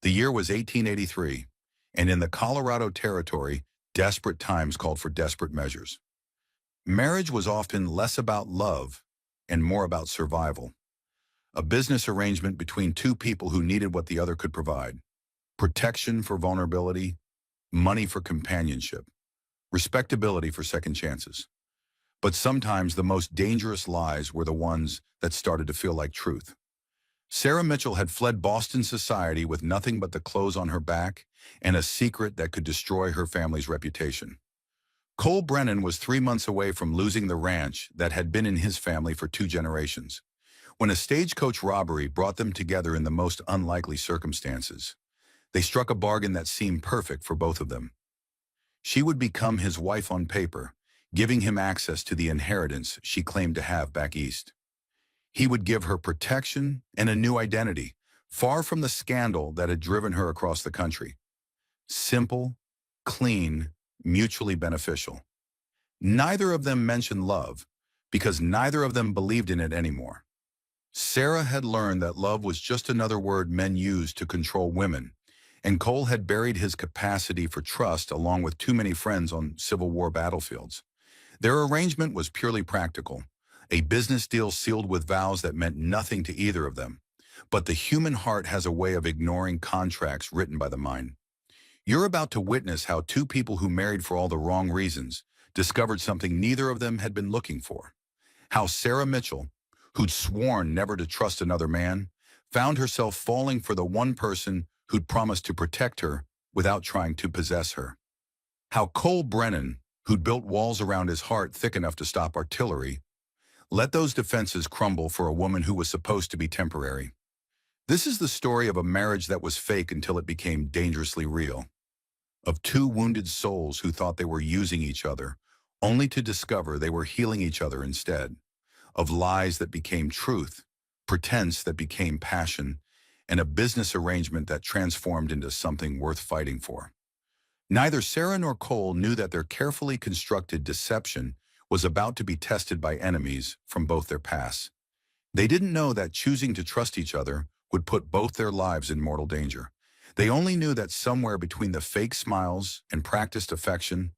The year was 1883, and in the Colorado Territory, desperate times called for desperate measures. Marriage was often less about love and more about survival, a business arrangement between two people who needed what the other could provide: protection for vulnerability, money for companionship, respectability for second chances. But sometimes the most dangerous lies were the ones that started to feel like truth. Sarah Mitchell had fled Boston society with nothing but the clothes on her back and a secret that could destroy her family's reputation. Cole Brennan was 3 months away from losing the ranch that had been in his family for 2 generations, when a stagecoach robbery brought them together in the most unlikely circumstances. They struck a bargain that seemed perfect for both of them. She would become his wife on paper, giving him access to the inheritance she claimed to have back east. He would give her protection and a new identity, far from the scandal that had driven her across the country. Simple, clean, mutually beneficial. Neither of them mentioned love, because neither of them believed in it anymore. Sarah had learned that love was just another word men used to control women, and Cole had buried his capacity for trust along with too many friends on Civil War battlefields. Their arrangement was purely practical, a business deal sealed with vows that meant nothing to either of them. But the human heart has a way of ignoring contracts written by the mind. You're about to witness how two people who married for all the wrong reasons discovered something neither of them had been looking for. How Sarah Mitchell, who'd sworn never to trust another man, found herself falling for the one person who'd promised to protect her without trying to possess her. How Cole Brennan, who'd built walls around his heart thick enough to stop artillery, let those defenses crumble for a woman who was supposed to be temporary. This is the story of a marriage that was fake until it became dangerously real. Of two wounded souls who thought they were using each other, only to discover they were healing each other instead. Of lies that became truth, pretense that became passion, and a business arrangement that transformed into something worth fighting for. Neither Sarah nor Cole knew that their carefully constructed deception was about to be tested by enemies from both their pasts. They didn't know that choosing to trust each other would put both their lives in mortal danger. They only knew that somewhere between the fake smiles and practiced affection,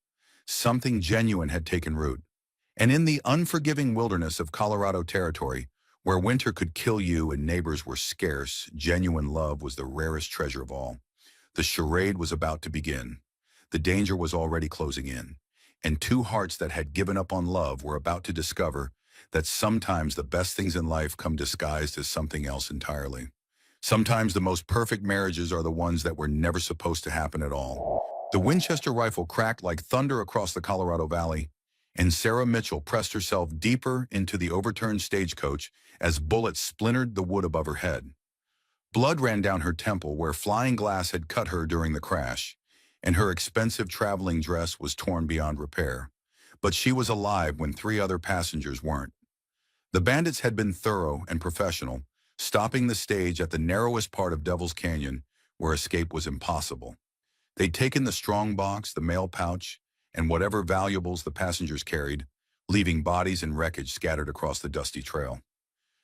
something genuine had taken root. And in the unforgiving wilderness of Colorado Territory, where winter could kill you and neighbors were scarce, genuine love was the rarest treasure of all. The charade was about to begin. The danger was already closing in, and two hearts that had given up on love were about to discover that sometimes the best things in life come disguised as something else entirely. Sometimes the most perfect marriages are the ones that were never supposed to happen at all. The Winchester rifle cracked like thunder across the Colorado Valley, and Sarah Mitchell pressed herself deeper into the overturned stagecoach as bullets splintered the wood above her head. Blood ran down her temple where flying glass had cut her during the crash, and her expensive traveling dress was torn beyond repair. But she was alive when 3 other passengers weren't. The bandits had been thorough and professional, stopping the stage at the narrowest part of Devil's Canyon, where escape was impossible. They'd taken the strong box, the mail pouch, and whatever valuables the passengers carried, leaving bodies and wreckage scattered across the dusty trail.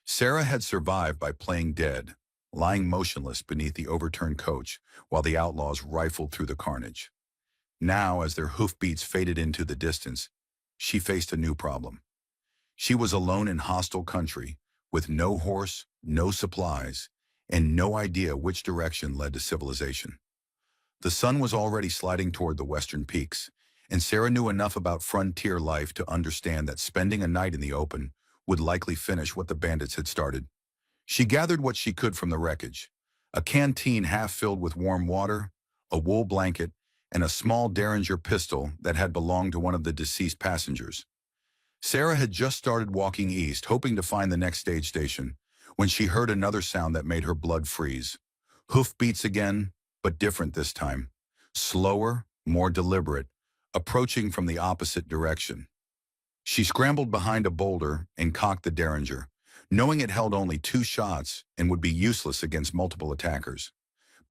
Sarah had survived by playing dead, lying motionless beneath the overturned coach while the outlaws rifled through the carnage. Now, as their hoofbeats faded into the distance, she faced a new problem. She was alone in hostile country, with no horse, no supplies, and no idea which direction led to civilization. The sun was already sliding toward the western peaks, and Sarah knew enough about frontier life to understand that spending a night in the open would likely finish what the bandits had started. She gathered what she could from the wreckage: a canteen half filled with warm water, a wool blanket, and a small Derringer pistol that had belonged to one of the deceased passengers. Sarah had just started walking east, hoping to find the next stage station, when she heard another sound that made her blood freeze. Hoofbeats again, but different this time. Slower, more deliberate, approaching from the opposite direction. She scrambled behind a boulder and cocked the Derringer, knowing it held only 2 shots and would be useless against multiple attackers.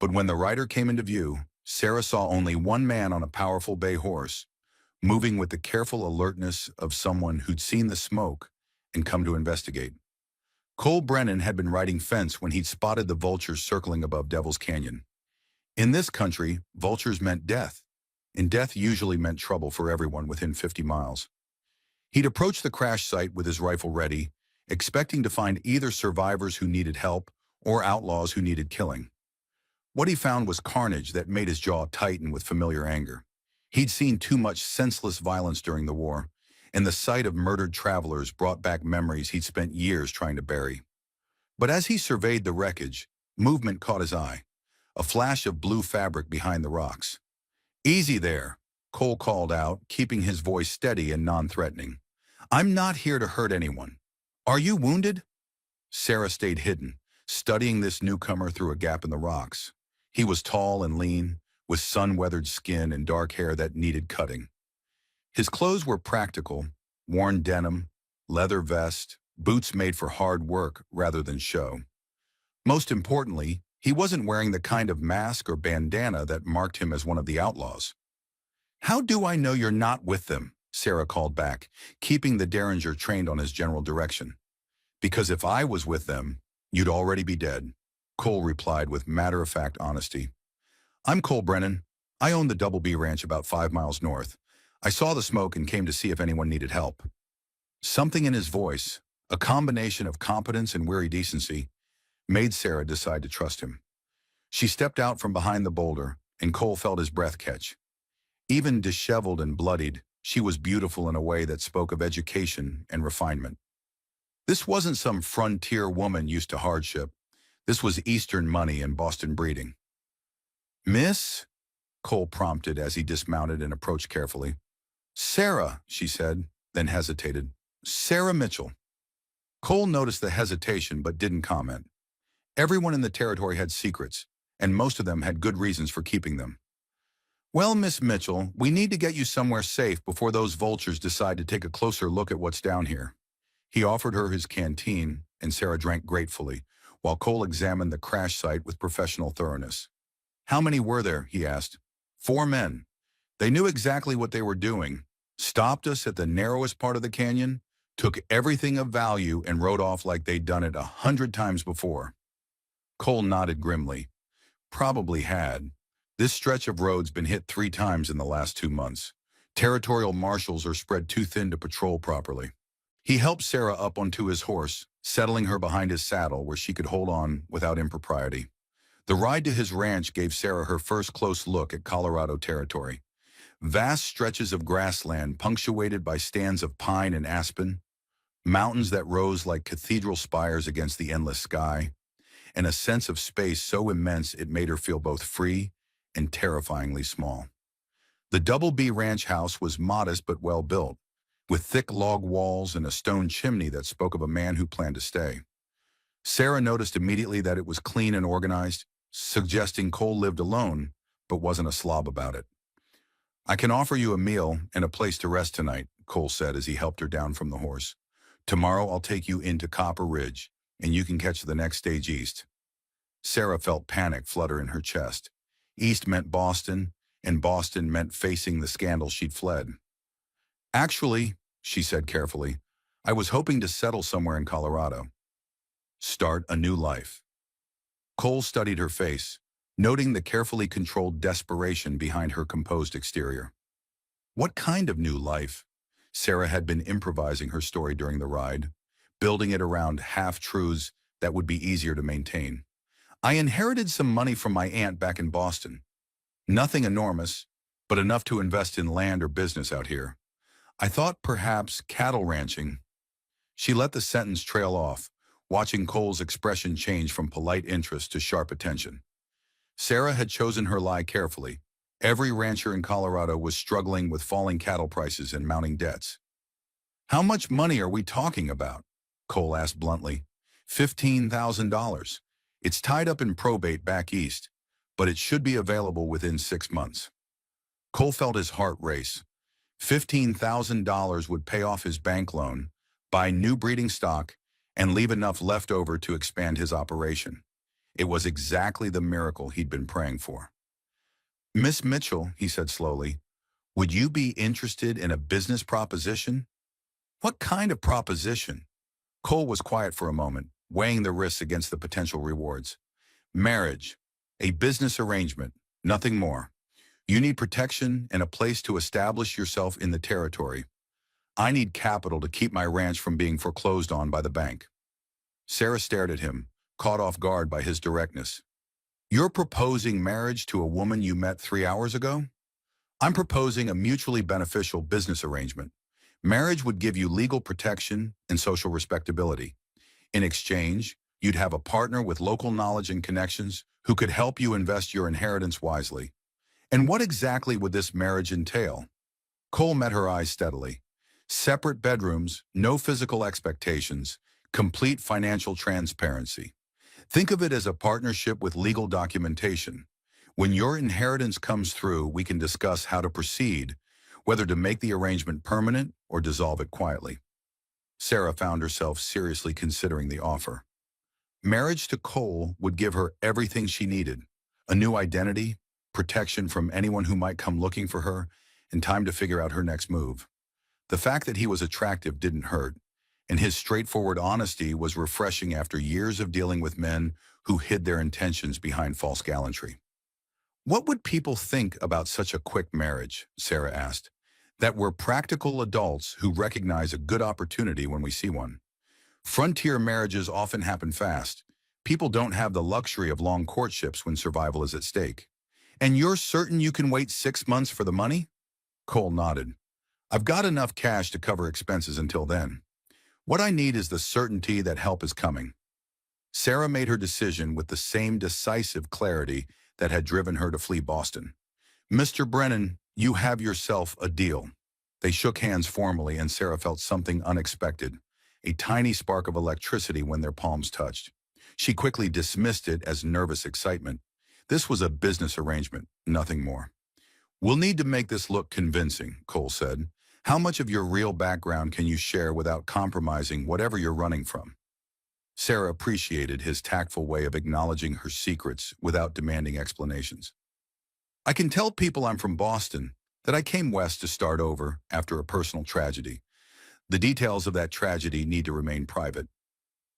But when the rider came into view, Sarah saw only one man on a powerful bay horse, moving with the careful alertness of someone who'd seen the smoke and come to investigate. Cole Brennan had been riding fence when he'd spotted the vultures circling above Devil's Canyon. In this country, vultures meant death, and death usually meant trouble for everyone within 50 miles. He'd approached the crash site with his rifle ready, expecting to find either survivors who needed help or outlaws who needed killing. What he found was carnage that made his jaw tighten with familiar anger. He'd seen too much senseless violence during the war, and the sight of murdered travelers brought back memories he'd spent years trying to bury. But as he surveyed the wreckage, movement caught his eye, a flash of blue fabric behind the rocks. "Easy there," Cole called out, keeping his voice steady and non-threatening. "I'm not here to hurt anyone. Are you wounded?" Sarah stayed hidden, studying this newcomer through a gap in the rocks. He was tall and lean, with sun-weathered skin and dark hair that needed cutting. His clothes were practical, worn denim, leather vest, boots made for hard work rather than show. Most importantly, he wasn't wearing the kind of mask or bandana that marked him as one of the outlaws. "How do I know you're not with them?" Sarah called back, keeping the Derringer trained on his general direction. "Because if I was with them, you'd already be dead," Cole replied with matter-of-fact honesty. "I'm Cole Brennan. I own the Double B Ranch about 5 miles north. I saw the smoke and came to see if anyone needed help." Something in his voice, a combination of competence and weary decency, made Sarah decide to trust him. She stepped out from behind the boulder, and Cole felt his breath catch. Even disheveled and bloodied, she was beautiful in a way that spoke of education and refinement. This wasn't some frontier woman used to hardship. This was Eastern money and Boston breeding. "Miss?" Cole prompted as he dismounted and approached carefully. "Sarah," she said, then hesitated. "Sarah Mitchell." Cole noticed the hesitation but didn't comment. Everyone in the territory had secrets, and most of them had good reasons for keeping them. "Well, Miss Mitchell, we need to get you somewhere safe before those vultures decide to take a closer look at what's down here." He offered her his canteen, and Sarah drank gratefully, while Cole examined the crash site with professional thoroughness. "How many were there?" he asked. 4 men. They knew exactly what they were doing, stopped us at the narrowest part of the canyon, took everything of value and rode off like they'd done it 100 times before. Cole nodded grimly. Probably had. This stretch of road's been hit 3 times in the last 2 months. Territorial marshals are spread too thin to patrol properly. He helped Sarah up onto his horse, settling her behind his saddle where she could hold on without impropriety. The ride to his ranch gave Sarah her first close look at Colorado territory. Vast stretches of grassland punctuated by stands of pine and aspen, mountains that rose like cathedral spires against the endless sky, and a sense of space so immense it made her feel both free and terrifyingly small. The Double B Ranch house was modest but well built, with thick log walls and a stone chimney that spoke of a man who planned to stay. Sarah noticed immediately that it was clean and organized, suggesting Cole lived alone, but wasn't a slob about it. "I can offer you a meal and a place to rest tonight," Cole said as he helped her down from the horse. "Tomorrow I'll take you into Copper Ridge, and you can catch the next stage east." Sarah felt panic flutter in her chest. East meant Boston, and Boston meant facing the scandal she'd fled. "Actually," she said carefully, "I was hoping to settle somewhere in Colorado. Start a new life." Cole studied her face, noting the carefully controlled desperation behind her composed exterior. What kind of new life? Sarah had been improvising her story during the ride, building it around half-truths that would be easier to maintain. "I inherited some money from my aunt back in Boston. Nothing enormous, but enough to invest in land or business out here. I thought perhaps cattle ranching." She let the sentence trail off, watching Cole's expression change from polite interest to sharp attention. Sarah had chosen her lie carefully. Every rancher in Colorado was struggling with falling cattle prices and mounting debts. "How much money are we talking about?" Cole asked bluntly. $15,000. It's tied up in probate back east, but it should be available within 6 months. Cole felt his heart race. $15,000 would pay off his bank loan, buy new breeding stock, and leave enough left over to expand his operation. It was exactly the miracle he'd been praying for. "Miss Mitchell," he said slowly, "would you be interested in a business proposition?" "What kind of proposition?" Cole was quiet for a moment, weighing the risks against the potential rewards. "Marriage. A business arrangement. Nothing more. You need protection and a place to establish yourself in the territory. I need capital to keep my ranch from being foreclosed on by the bank." Sarah stared at him, caught off guard by his directness. "You're proposing marriage to a woman you met 3 hours ago?" "I'm proposing a mutually beneficial business arrangement. Marriage would give you legal protection and social respectability. In exchange, you'd have a partner with local knowledge and connections who could help you invest your inheritance wisely." "And what exactly would this marriage entail?" Cole met her eyes steadily. "Separate bedrooms, no physical expectations, complete financial transparency. Think of it as a partnership with legal documentation. When your inheritance comes through, we can discuss how to proceed, whether to make the arrangement permanent or dissolve it quietly." Sarah found herself seriously considering the offer. Marriage to Cole would give her everything she needed: a new identity, protection from anyone who might come looking for her, and time to figure out her next move. The fact that he was attractive didn't hurt, and his straightforward honesty was refreshing after years of dealing with men who hid their intentions behind false gallantry. "What would people think about such a quick marriage?" Sarah asked. "That we're practical adults who recognize a good opportunity when we see one. Frontier marriages often happen fast. People don't have the luxury of long courtships when survival is at stake." "And you're certain you can wait 6 months for the money?" Cole nodded. "I've got enough cash to cover expenses until then. What I need is the certainty that help is coming." Sarah made her decision with the same decisive clarity that had driven her to flee Boston. "Mr. Brennan, you have yourself a deal." They shook hands formally, and Sarah felt something unexpected, a tiny spark of electricity when their palms touched. She quickly dismissed it as nervous excitement. This was a business arrangement, nothing more. "We'll need to make this look convincing," Cole said. "How much of your real background can you share without compromising whatever you're running from?" Sarah appreciated his tactful way of acknowledging her secrets without demanding explanations. "I can tell people I'm from Boston, that I came west to start over after a personal tragedy. The details of that tragedy need to remain private."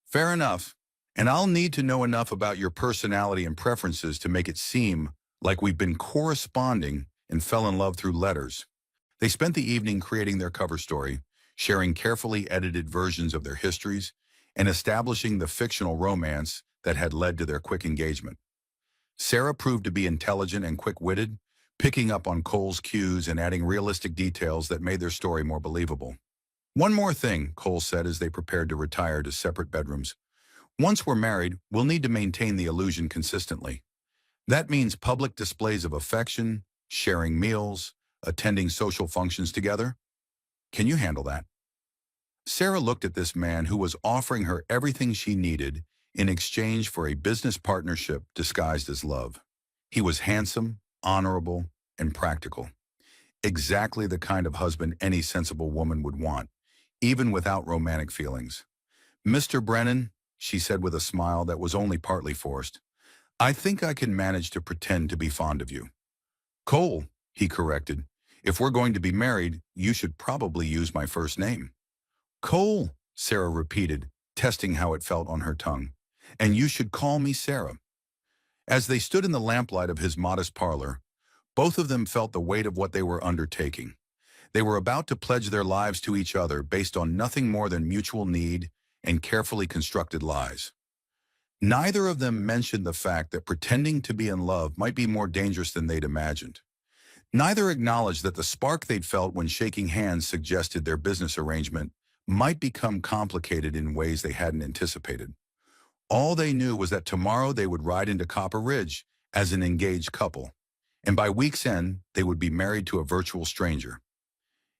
"Fair enough. And I'll need to know enough about your personality and preferences to make it seem like we've been corresponding and fell in love through letters." They spent the evening creating their cover story, sharing carefully edited versions of their histories, and establishing the fictional romance that had led to their quick engagement. Sarah proved to be intelligent and quick-witted, picking up on Cole's cues and adding realistic details that made their story more believable. "One more thing," Cole said as they prepared to retire to separate bedrooms. "Once we're married, we'll need to maintain the illusion consistently. That means public displays of affection, sharing meals, attending social functions together. Can you handle that?" Sarah looked at this man who was offering her everything she needed in exchange for a business partnership disguised as love. He was handsome, honorable, and practical. Exactly the kind of husband any sensible woman would want, even without romantic feelings. "Mr. Brennan," she said with a smile that was only partly forced, "I think I can manage to pretend to be fond of you." "Cole," he corrected. "If we're going to be married, you should probably use my first name." "Cole," Sarah repeated, testing how it felt on her tongue. "And you should call me Sarah." As they stood in the lamplight of his modest parlor, both of them felt the weight of what they were undertaking. They were about to pledge their lives to each other based on nothing more than mutual need and carefully constructed lies. Neither of them mentioned the fact that pretending to be in love might be more dangerous than they'd imagined. Neither acknowledged that the spark they'd felt when shaking hands suggested their business arrangement might become complicated in ways they hadn't anticipated. All they knew was that tomorrow they would ride into Copper Ridge as an engaged couple, and by week's end, they would be married to a virtual stranger.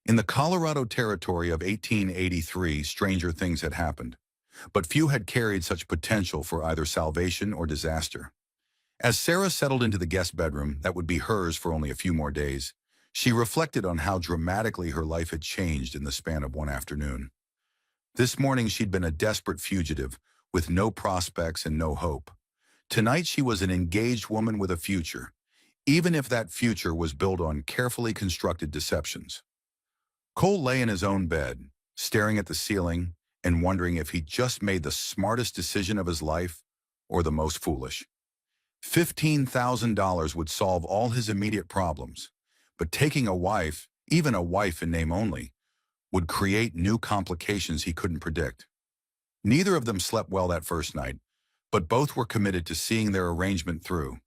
In the Colorado territory of 1883, stranger things had happened, but few had carried such potential for either salvation or disaster. As Sarah settled into the guest bedroom that would be hers for only a few more days, she reflected on how dramatically her life had changed in the span of one afternoon. This morning she'd been a desperate fugitive, with no prospects and no hope. Tonight she was an engaged woman with a future, even if that future was built on carefully constructed deceptions. Cole lay in his own bed, staring at the ceiling and wondering if he'd just made the smartest decision of his life or the most foolish. $15,000 would solve all his immediate problems, but taking a wife, even a wife in name only, would create new complications he couldn't predict. Neither of them slept well that first night, but both were committed to seeing their arrangement through.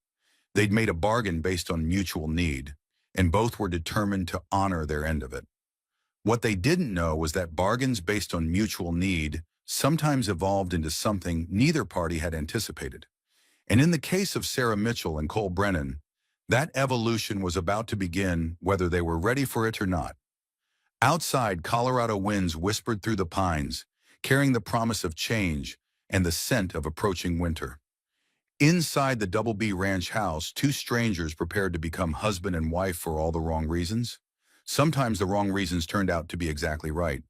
They'd made a bargain based on mutual need, and both were determined to honor their end of it. What they didn't know was that bargains based on mutual need sometimes evolved into something neither party had anticipated. And in the case of Sarah Mitchell and Cole Brennan, that evolution was about to begin whether they were ready for it or not. Outside, Colorado winds whispered through the pines, carrying the promise of change and the scent of approaching winter. Inside the Double B Ranch house, two strangers prepared to become husband and wife for all the wrong reasons. Sometimes the wrong reasons turned out to be exactly right.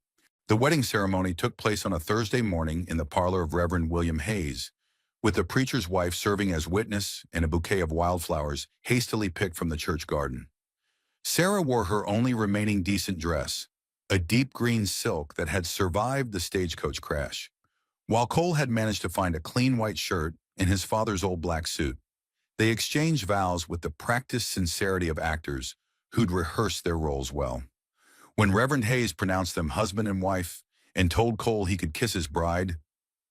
The wedding ceremony took place on a Thursday morning in the parlor of Reverend William Hayes, with the preacher's wife serving as witness and a bouquet of wildflowers hastily picked from the church garden. Sarah wore her only remaining decent dress, a deep green silk that had survived the stagecoach crash, while Cole had managed to find a clean white shirt in his father's old black suit. They exchanged vows with the practiced sincerity of actors who'd rehearsed their roles well. When Reverend Hayes pronounced them husband and wife and told Cole he could kiss his bride,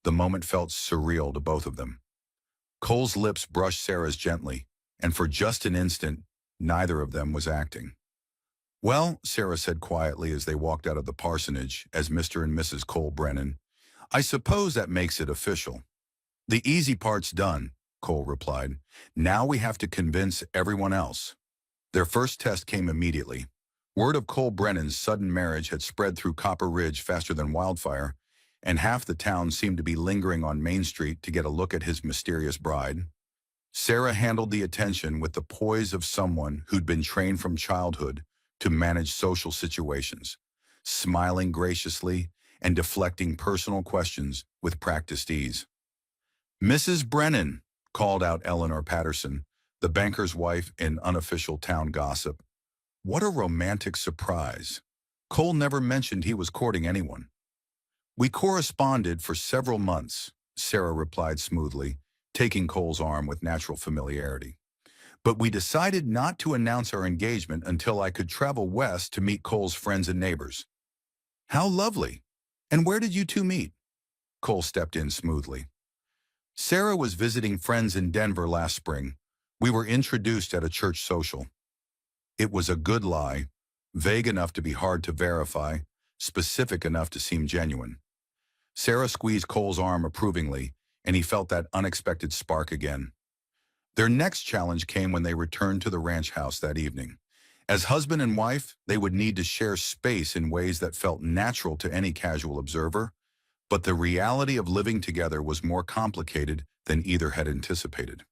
the moment felt surreal to both of them. Cole's lips brushed Sarah's gently, and for just an instant, neither of them was acting. "Well," Sarah said quietly as they walked out of the parsonage as Mr. and Mrs. Cole Brennan, "I suppose that makes it official." "The easy part's done," Cole replied. "Now we have to convince everyone else." Their first test came immediately. Word of Cole Brennan's sudden marriage had spread through Copper Ridge faster than wildfire, and half the town seemed to be lingering on Main Street to get a look at his mysterious bride. Sarah handled the attention with the poise of someone who'd been trained from childhood to manage social situations, smiling graciously and deflecting personal questions with practiced ease. "Mrs. Brennan," called out Eleanor Patterson, the banker's wife in unofficial town gossip. What a romantic surprise. Cole never mentioned he was courting anyone. "We corresponded for several months," Sarah replied smoothly, taking Cole's arm with natural familiarity. "But we decided not to announce our engagement until I could travel west to meet Cole's friends and neighbors." "How lovely. And where did you two meet?" Cole stepped in smoothly. "Sarah was visiting friends in Denver last spring. We were introduced at a church social." It was a good lie, vague enough to be hard to verify, specific enough to seem genuine. Sarah squeezed Cole's arm approvingly, and he felt that unexpected spark again. Their next challenge came when they returned to the ranch house that evening. As husband and wife, they would need to share space in ways that felt natural to any casual observer, but the reality of living together was more complicated than either had anticipated.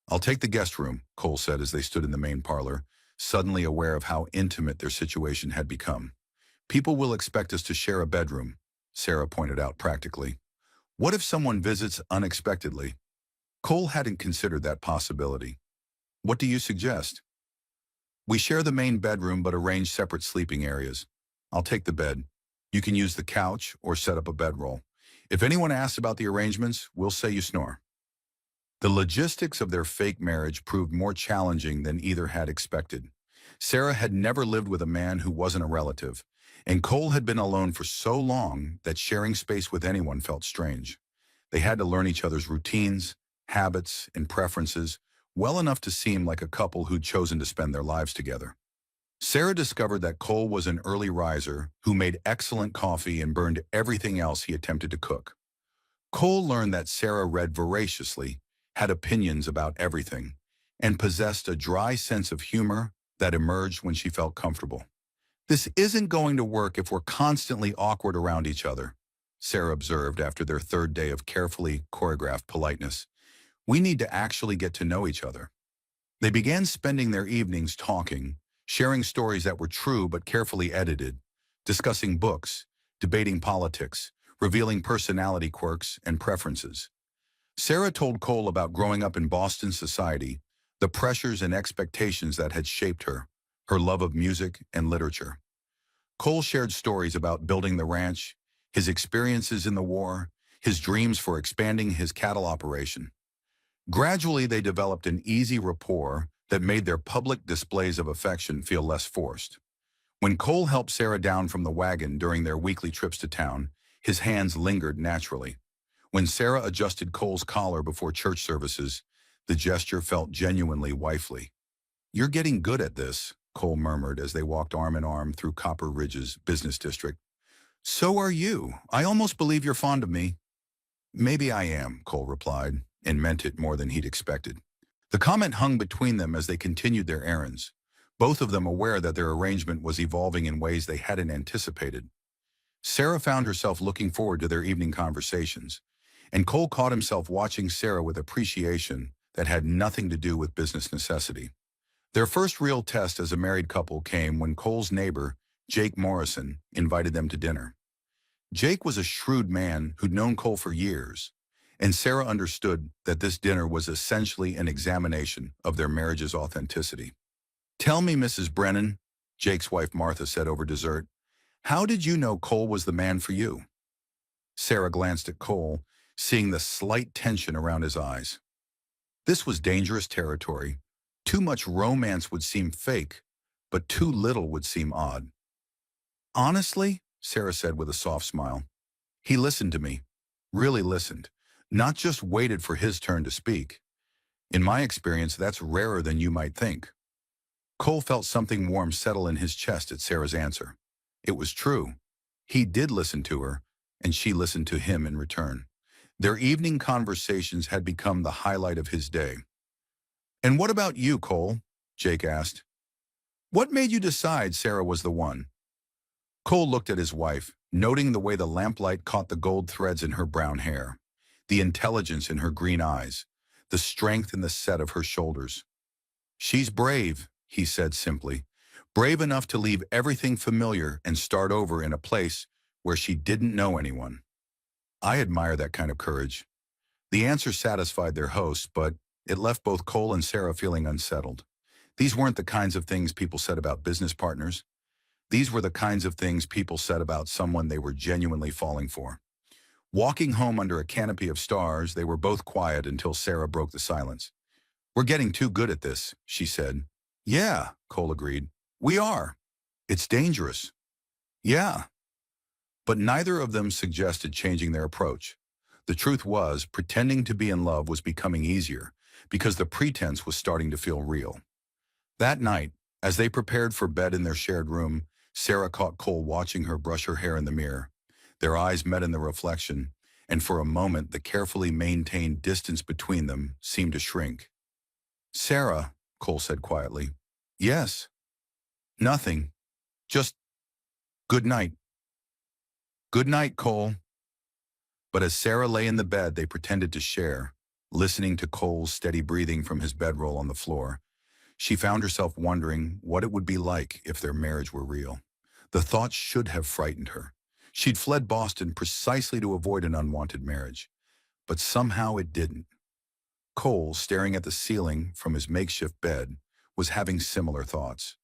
"I'll take the guest room," Cole said as they stood in the main parlor, suddenly aware of how intimate their situation had become. "People will expect us to share a bedroom," Sarah pointed out practically. "What if someone visits unexpectedly?" Cole hadn't considered that possibility. "What do you suggest?" "We share the main bedroom but arrange separate sleeping areas. I'll take the bed. You can use the couch or set up a bedroll. If anyone asks about the arrangements, we'll say you snore." The logistics of their fake marriage proved more challenging than either had expected. Sarah had never lived with a man who wasn't a relative, and Cole had been alone for so long that sharing space with anyone felt strange. They had to learn each other's routines, habits, and preferences well enough to seem like a couple who'd chosen to spend their lives together. Sarah discovered that Cole was an early riser who made excellent coffee and burned everything else he attempted to cook. Cole learned that Sarah read voraciously, had opinions about everything, and possessed a dry sense of humor that emerged when she felt comfortable. "This isn't going to work if we're constantly awkward around each other," Sarah observed after their third day of carefully choreographed politeness. "We need to actually get to know each other." They began spending their evenings talking, sharing stories that were true but carefully edited, discussing books, debating politics, revealing personality quirks and preferences. Sarah told Cole about growing up in Boston society, the pressures and expectations that had shaped her, her love of music and literature. Cole shared stories about building the ranch, his experiences in the war, his dreams for expanding his cattle operation. Gradually, they developed an easy rapport that made their public displays of affection feel less forced. When Cole helped Sarah down from the wagon during their weekly trips to town, his hands lingered naturally. When Sarah adjusted Cole's collar before church services, the gesture felt genuinely wifely. "You're getting good at this," Cole murmured as they walked arm in arm through Copper Ridge's business district. "So are you. I almost believe you're fond of me." "Maybe I am," Cole replied, and meant it more than he'd expected. The comment hung between them as they continued their errands, both of them aware that their arrangement was evolving in ways they hadn't anticipated. Sarah found herself looking forward to their evening conversations, and Cole caught himself watching Sarah with appreciation that had nothing to do with business necessity. Their first real test as a married couple came when Cole's neighbor, Jake Morrison, invited them to dinner. Jake was a shrewd man who'd known Cole for years, and Sarah understood that this dinner was essentially an examination of their marriage's authenticity. "Tell me, Mrs. Brennan," Jake's wife Martha said over dessert, "how did you know Cole was the man for you?" Sarah glanced at Cole, seeing the slight tension around his eyes. This was dangerous territory. Too much romance would seem fake, but too little would seem odd. "Honestly," Sarah said with a soft smile, "he listened to me, really listened, not just waited for his turn to speak. In my experience, that's rarer than you might think." Cole felt something warm settle in his chest at Sarah's answer. It was true. He did listen to her, and she listened to him in return. Their evening conversations had become the highlight of his day. "And what about you, Cole?" Jake asked. "What made you decide Sarah was the one?" Cole looked at his wife, noting the way the lamplight caught the gold threads in her brown hair, the intelligence in her green eyes, the strength in the set of her shoulders. "She's brave," he said simply, "brave enough to leave everything familiar and start over in a place where she didn't know anyone." "I admire that kind of courage." The answer satisfied their host, but it left both Cole and Sarah feeling unsettled. These weren't the kinds of things people said about business partners. These were the kinds of things people said about someone they were genuinely falling for. Walking home under a canopy of stars, they were both quiet until Sarah broke the silence. "We're getting too good at this," she said. "Yeah," Cole agreed. "We are. It's dangerous." "Yeah." But neither of them suggested changing their approach. The truth was, pretending to be in love was becoming easier because the pretense was starting to feel real. That night, as they prepared for bed in their shared room, Sarah caught Cole watching her brush her hair in the mirror. Their eyes met in the reflection, and for a moment the carefully maintained distance between them seemed to shrink. "Sarah," Cole said quietly. "Yes." "Nothing. Just good night." "Good night, Cole." But as Sarah lay in the bed they pretended to share, listening to Cole's steady breathing from his bedroll on the floor, she found herself wondering what it would be like if their marriage were real. The thought should have frightened her. She'd fled Boston precisely to avoid an unwanted marriage, but somehow it didn't. Cole, staring at the ceiling from his makeshift bed, was having similar thoughts.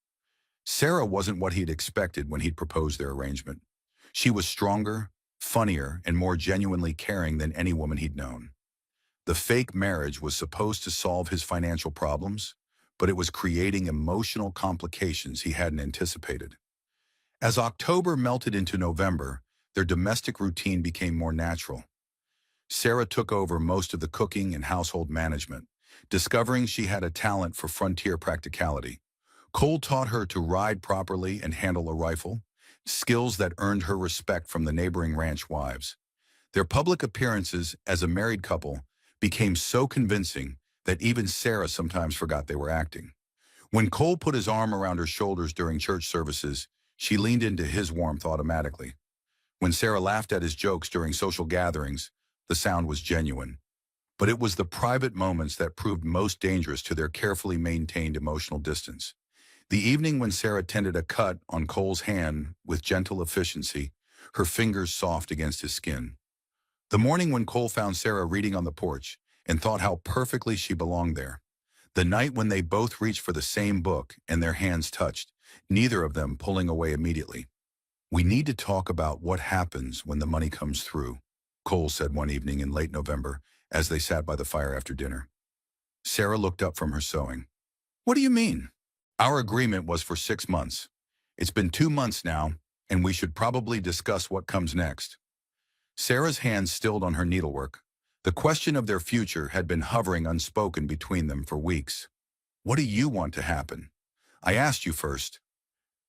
Sarah wasn't what he'd expected when he'd proposed their arrangement. She was stronger, funnier, and more genuinely caring than any woman he'd known. The fake marriage was supposed to solve his financial problems, but it was creating emotional complications he hadn't anticipated. As October melted into November, their domestic routine became more natural. Sarah took over most of the cooking and household management, discovering she had a talent for frontier practicality. Cole taught her to ride properly and handle a rifle, skills that earned her respect from the neighboring ranch wives. Their public appearances as a married couple became so convincing that even Sarah sometimes forgot they were acting. When Cole put his arm around her shoulders during church services, she leaned into his warmth automatically. When Sarah laughed at his jokes during social gatherings, the sound was genuine. But it was the private moments that proved most dangerous to their carefully maintained emotional distance. The evening when Sarah tended a cut on Cole's hand with gentle efficiency, her fingers soft against his skin. The morning when Cole found Sarah reading on the porch and thought how perfectly she belonged there. The night when they both reached for the same book and their hands touched, neither of them pulling away immediately. "We need to talk about what happens when the money comes through," Cole said one evening in late November as they sat by the fire after dinner. Sarah looked up from her sewing. What do you mean? Our agreement was for 6 months. It's been 2 months now, and we should probably discuss what comes next. Sarah's hands stilled on her needlework. The question of their future had been hovering unspoken between them for weeks. What do you want to happen? I asked you first.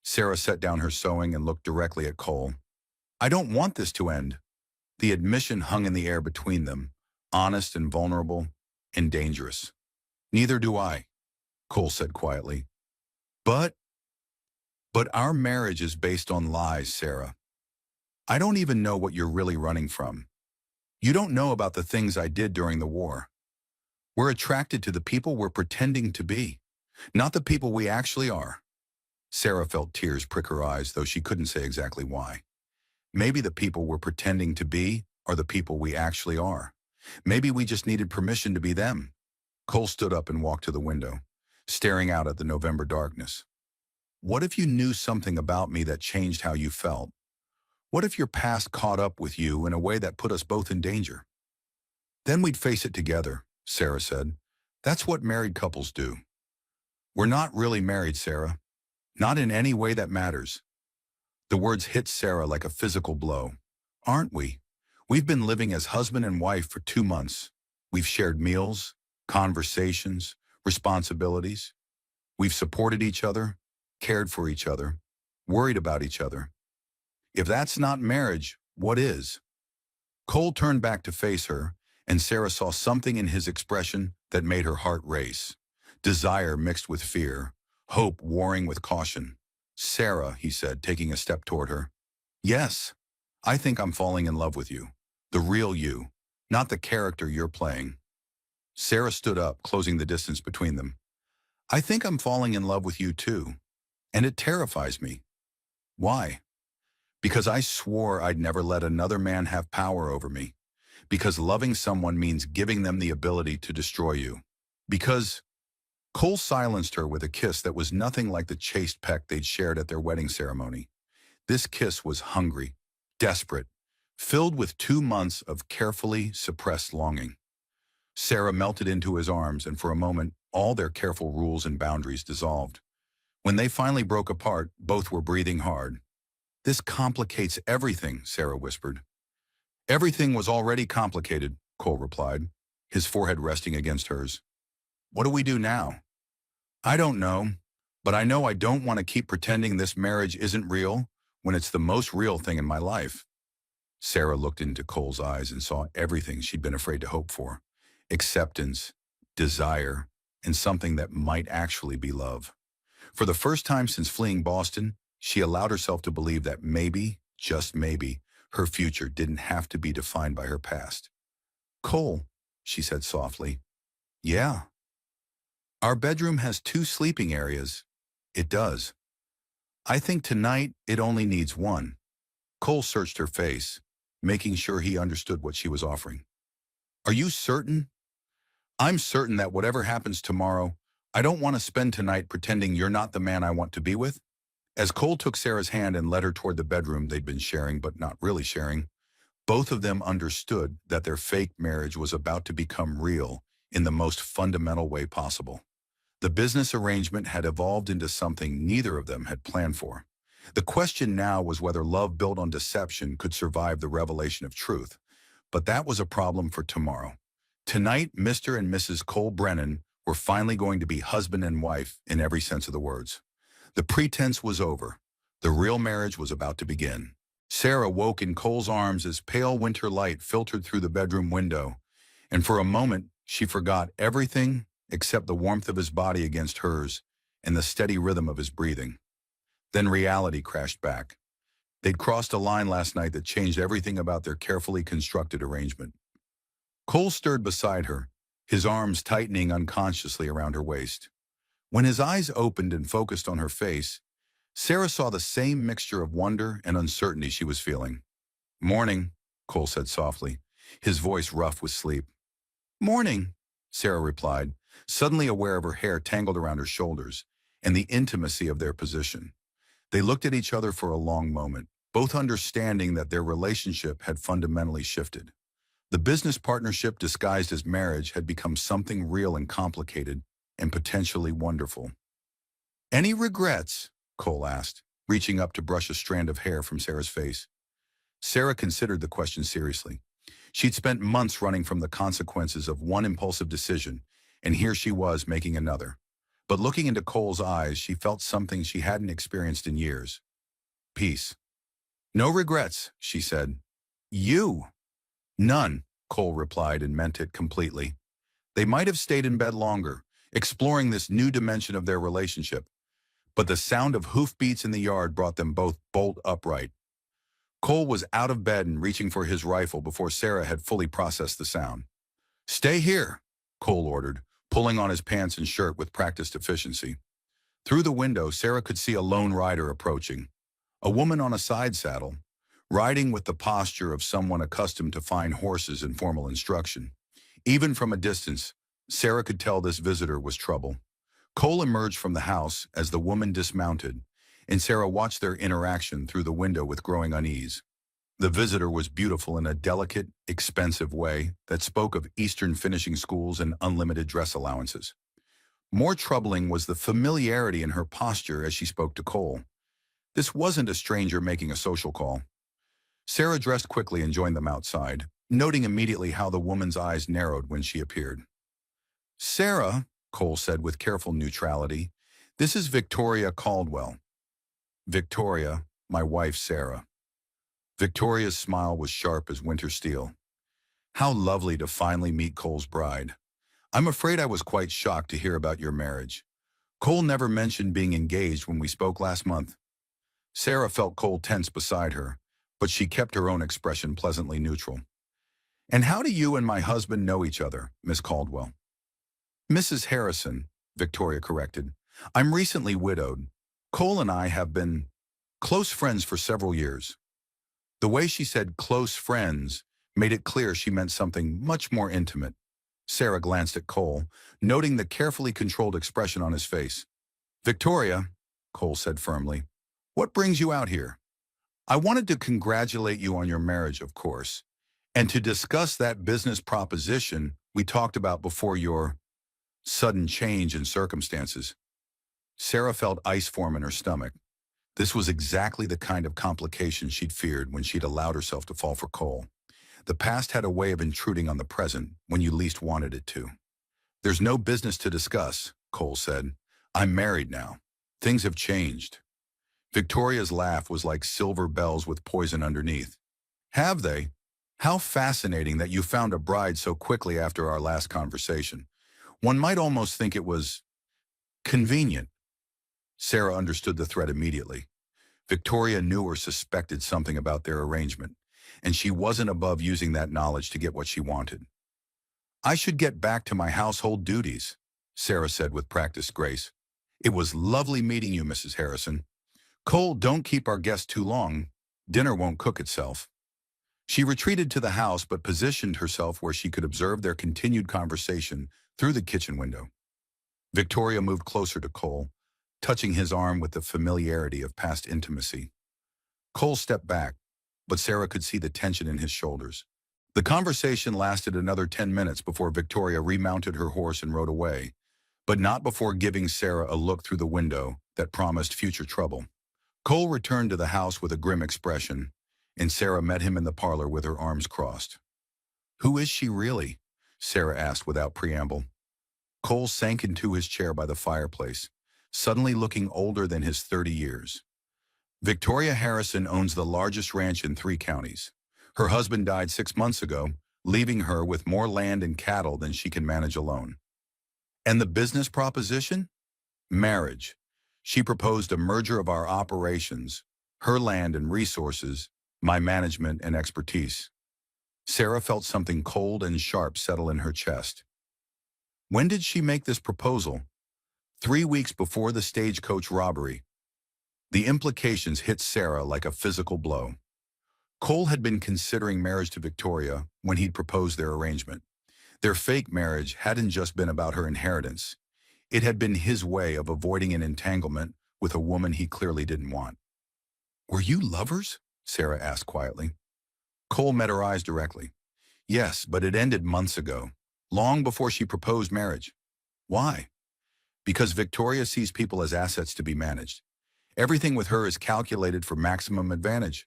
Sarah set down her sewing and looked directly at Cole. I don't want this to end. The admission hung in the air between them, honest and vulnerable and dangerous. Neither do I, Cole said quietly. But our marriage is based on lies, Sarah. I don't even know what you're really running from. You don't know about the things I did during the war. We're attracted to the people we're pretending to be, not the people we actually are. Sarah felt tears prick her eyes, though she couldn't say exactly why. Maybe the people we're pretending to be are the people we actually are. Maybe we just needed permission to be them. Cole stood up and walked to the window, staring out at the November darkness. What if you knew something about me that changed how you felt? What if your past caught up with you in a way that put us both in danger? Then we'd face it together, Sarah said. That's what married couples do. We're not really married, Sarah. Not in any way that matters. The words hit Sarah like a physical blow. Aren't we? We've been living as husband and wife for 2 months. We've shared meals, conversations, responsibilities. We've supported each other, cared for each other, worried about each other. If that's not marriage, what is? Cole turned back to face her, and Sarah saw something in his expression that made her heart race. Desire mixed with fear, hope warring with caution. Sarah, he said, taking a step toward her. Yes, I think I'm falling in love with you. The real you, not the character you're playing. Sarah stood up, closing the distance between them. I think I'm falling in love with you too, and it terrifies me. Why? Because I swore I'd never let another man have power over me. Because loving someone means giving them the ability to destroy you. Because Cole silenced her with a kiss that was nothing like the chaste peck they'd shared at their wedding ceremony. This kiss was hungry, desperate, filled with 2 months of carefully suppressed longing. Sarah melted into his arms, and for a moment, all their careful rules and boundaries dissolved. When they finally broke apart, both were breathing hard. This complicates everything, Sarah whispered. Everything was already complicated, Cole replied, his forehead resting against hers. What do we do now? I don't know, but I know I don't want to keep pretending this marriage isn't real when it's the most real thing in my life. Sarah looked into Cole's eyes and saw everything she'd been afraid to hope for. Acceptance, desire, and something that might actually be love. For the first time since fleeing Boston, she allowed herself to believe that maybe, just maybe, her future didn't have to be defined by her past. Cole, she said softly. Yeah. Our bedroom has 2 sleeping areas. It does. I think tonight it only needs 1. Cole searched her face, making sure he understood what she was offering. Are you certain? I'm certain that whatever happens tomorrow, I don't want to spend tonight pretending you're not the man I want to be with. As Cole took Sarah's hand and led her toward the bedroom they'd been sharing but not really sharing, both of them understood that their fake marriage was about to become real in the most fundamental way possible. The business arrangement had evolved into something neither of them had planned for. The question now was whether love built on deception could survive the revelation of truth. But that was a problem for tomorrow. Tonight, Mr. and Mrs. Cole Brennan were finally going to be husband and wife in every sense of the words. The pretense was over. The real marriage was about to begin. Sarah woke in Cole's arms as pale winter light filtered through the bedroom window, and for a moment she forgot everything except the warmth of his body against hers and the steady rhythm of his breathing. Then reality crashed back. They'd crossed a line last night that changed everything about their carefully constructed arrangement. Cole stirred beside her, his arms tightening unconsciously around her waist. When his eyes opened and focused on her face, Sarah saw the same mixture of wonder and uncertainty she was feeling. Morning, Cole said softly, his voice rough with sleep. Morning, Sarah replied, suddenly aware of her hair tangled around her shoulders and the intimacy of their position. They looked at each other for a long moment, both understanding that their relationship had fundamentally shifted. The business partnership disguised as marriage had become something real and complicated and potentially wonderful. "Any regrets?" Cole asked, reaching up to brush a strand of hair from Sarah's face. Sarah considered the question seriously. She'd spent months running from the consequences of one impulsive decision, and here she was making another. But looking into Cole's eyes, she felt something she hadn't experienced in years. Peace. "No regrets," she said. "You?" "None," Cole replied and meant it completely. They might have stayed in bed longer, exploring this new dimension of their relationship, but the sound of hoofbeats in the yard brought them both bolt upright. Cole was out of bed and reaching for his rifle before Sarah had fully processed the sound. "Stay here," Cole ordered, pulling on his pants and shirt with practiced efficiency. Through the window, Sarah could see a lone rider approaching. A woman on a side saddle, riding with the posture of someone accustomed to fine horses and formal instruction. Even from a distance, Sarah could tell this visitor was trouble. Cole emerged from the house as the woman dismounted, and Sarah watched their interaction through the window with growing unease. The visitor was beautiful in a delicate, expensive way that spoke of Eastern finishing schools and unlimited dress allowances. More troubling was the familiarity in her posture as she spoke to Cole. This wasn't a stranger making a social call. Sarah dressed quickly and joined them outside, noting immediately how the woman's eyes narrowed when she appeared. "Sarah," Cole said with careful neutrality, "this is Victoria Caldwell." "Victoria, my wife Sarah." Victoria's smile was sharp as winter steel. "How lovely to finally meet Cole's bride. I'm afraid I was quite shocked to hear about your marriage. Cole never mentioned being engaged when we spoke last month." Sarah felt Cole tense beside her, but she kept her own expression pleasantly neutral. "And how do you and my husband know each other, Miss Caldwell?" "Mrs. Harrison," Victoria corrected. "I'm recently widowed. Cole and I have been close friends for several years." The way she said close friends made it clear she meant something much more intimate. Sarah glanced at Cole, noting the carefully controlled expression on his face. "Victoria," Cole said firmly, "what brings you out here?" "I wanted to congratulate you on your marriage, of course, and to discuss that business proposition we talked about before your sudden change in circumstances." Sarah felt ice form in her stomach. This was exactly the kind of complication she'd feared when she'd allowed herself to fall for Cole. The past had a way of intruding on the present when you least wanted it to. "There's no business to discuss," Cole said. "I'm married now. Things have changed." Victoria's laugh was like silver bells with poison underneath. "Have they? How fascinating that you found a bride so quickly after our last conversation. One might almost think it was convenient." Sarah understood the threat immediately. Victoria knew or suspected something about their arrangement, and she wasn't above using that knowledge to get what she wanted. "I should get back to my household duties," Sarah said with practiced grace. "It was lovely meeting you, Mrs. Harrison. Cole, don't keep our guests too long. Dinner won't cook itself." She retreated to the house but positioned herself where she could observe their continued conversation through the kitchen window. Victoria moved closer to Cole, touching his arm with the familiarity of past intimacy. Cole stepped back, but Sarah could see the tension in his shoulders. The conversation lasted another 10 minutes before Victoria remounted her horse and rode away, but not before giving Sarah a look through the window that promised future trouble. Cole returned to the house with a grim expression, and Sarah met him in the parlor with her arms crossed. "Who is she really?" Sarah asked without preamble. Cole sank into his chair by the fireplace, suddenly looking older than his 30 years. "Victoria Harrison owns the largest ranch in 3 counties. Her husband died 6 months ago, leaving her with more land and cattle than she can manage alone." "And the business proposition?" "Marriage. She proposed a merger of our operations, her land and resources, my management and expertise." Sarah felt something cold and sharp settle in her chest. "When did she make this proposal?" 3 weeks before the stagecoach robbery." The implications hit Sarah like a physical blow. Cole had been considering marriage to Victoria when he'd proposed their arrangement. Their fake marriage hadn't just been about her inheritance. It had been his way of avoiding an entanglement with a woman he clearly didn't want. "Were you lovers?" Sarah asked quietly. Cole met her eyes directly. Yes, but it ended months ago, long before she proposed marriage. Why? Because Victoria sees people as assets to be managed. Everything with her is calculated for maximum advantage.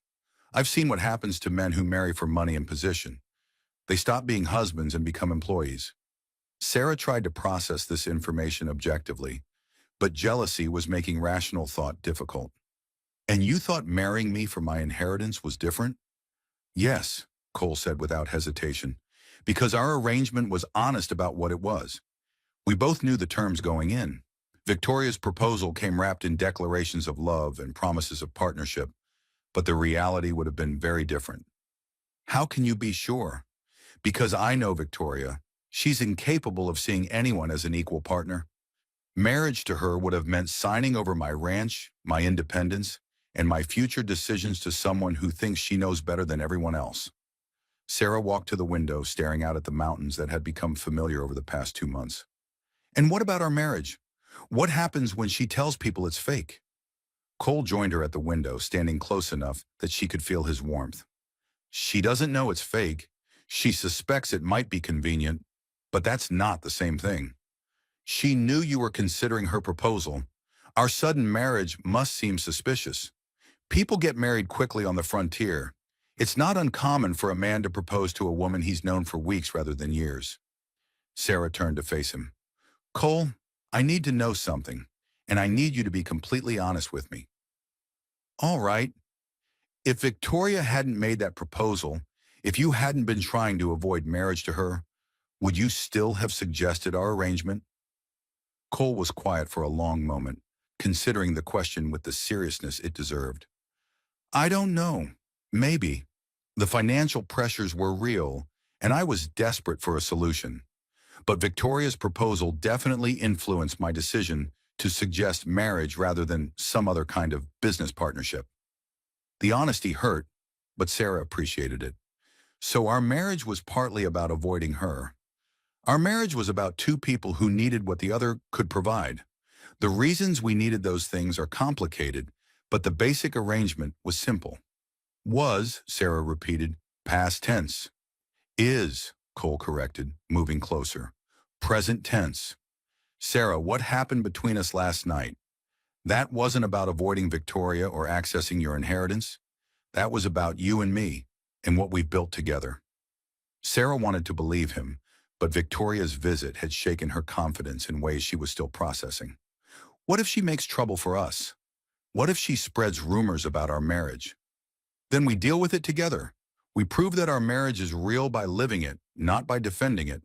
I've seen what happens to men who marry for money and position. They stop being husbands and become employees. Sarah tried to process this information objectively, but jealousy was making rational thought difficult. And you thought marrying me for my inheritance was different? Yes, Cole said without hesitation, because our arrangement was honest about what it was. We both knew the terms going in. Victoria's proposal came wrapped in declarations of love and promises of partnership, but the reality would have been very different. How can you be sure? Because I know Victoria. She's incapable of seeing anyone as an equal partner. Marriage to her would have meant signing over my ranch, my independence, and my future decisions to someone who thinks she knows better than everyone else. Sarah walked to the window, staring out at the mountains that had become familiar over the past 2 months. And what about our marriage? What happens when she tells people it's fake? Cole joined her at the window, standing close enough that she could feel his warmth. She doesn't know it's fake. She suspects it might be convenient, but that's not the same thing. She knew you were considering her proposal. Our sudden marriage must seem suspicious. People get married quickly on the frontier. It's not uncommon for a man to propose to a woman he's known for weeks rather than years. Sarah turned to face him. Cole, I need to know something, and I need you to be completely honest with me. All right. If Victoria hadn't made that proposal, if you hadn't been trying to avoid marriage to her, would you still have suggested our arrangement? Cole was quiet for a long moment, considering the question with the seriousness it deserved. I don't know. Maybe. The financial pressures were real, and I was desperate for a solution. But Victoria's proposal definitely influenced my decision to suggest marriage rather than some other kind of business partnership. The honesty hurt, but Sarah appreciated it. So our marriage was partly about avoiding her. Our marriage was about two people who needed what the other could provide. The reasons we needed those things are complicated, but the basic arrangement was simple. Was, Sarah repeated, past tense. Is, Cole corrected, moving closer. Present tense. Sarah, what happened between us last night? That wasn't about avoiding Victoria or accessing your inheritance. That was about you and me and what we've built together. Sarah wanted to believe him, but Victoria's visit had shaken her confidence in ways she was still processing. What if she makes trouble for us? What if she spreads rumors about our marriage? Then we deal with it together. We prove that our marriage is real by living it, not by defending it.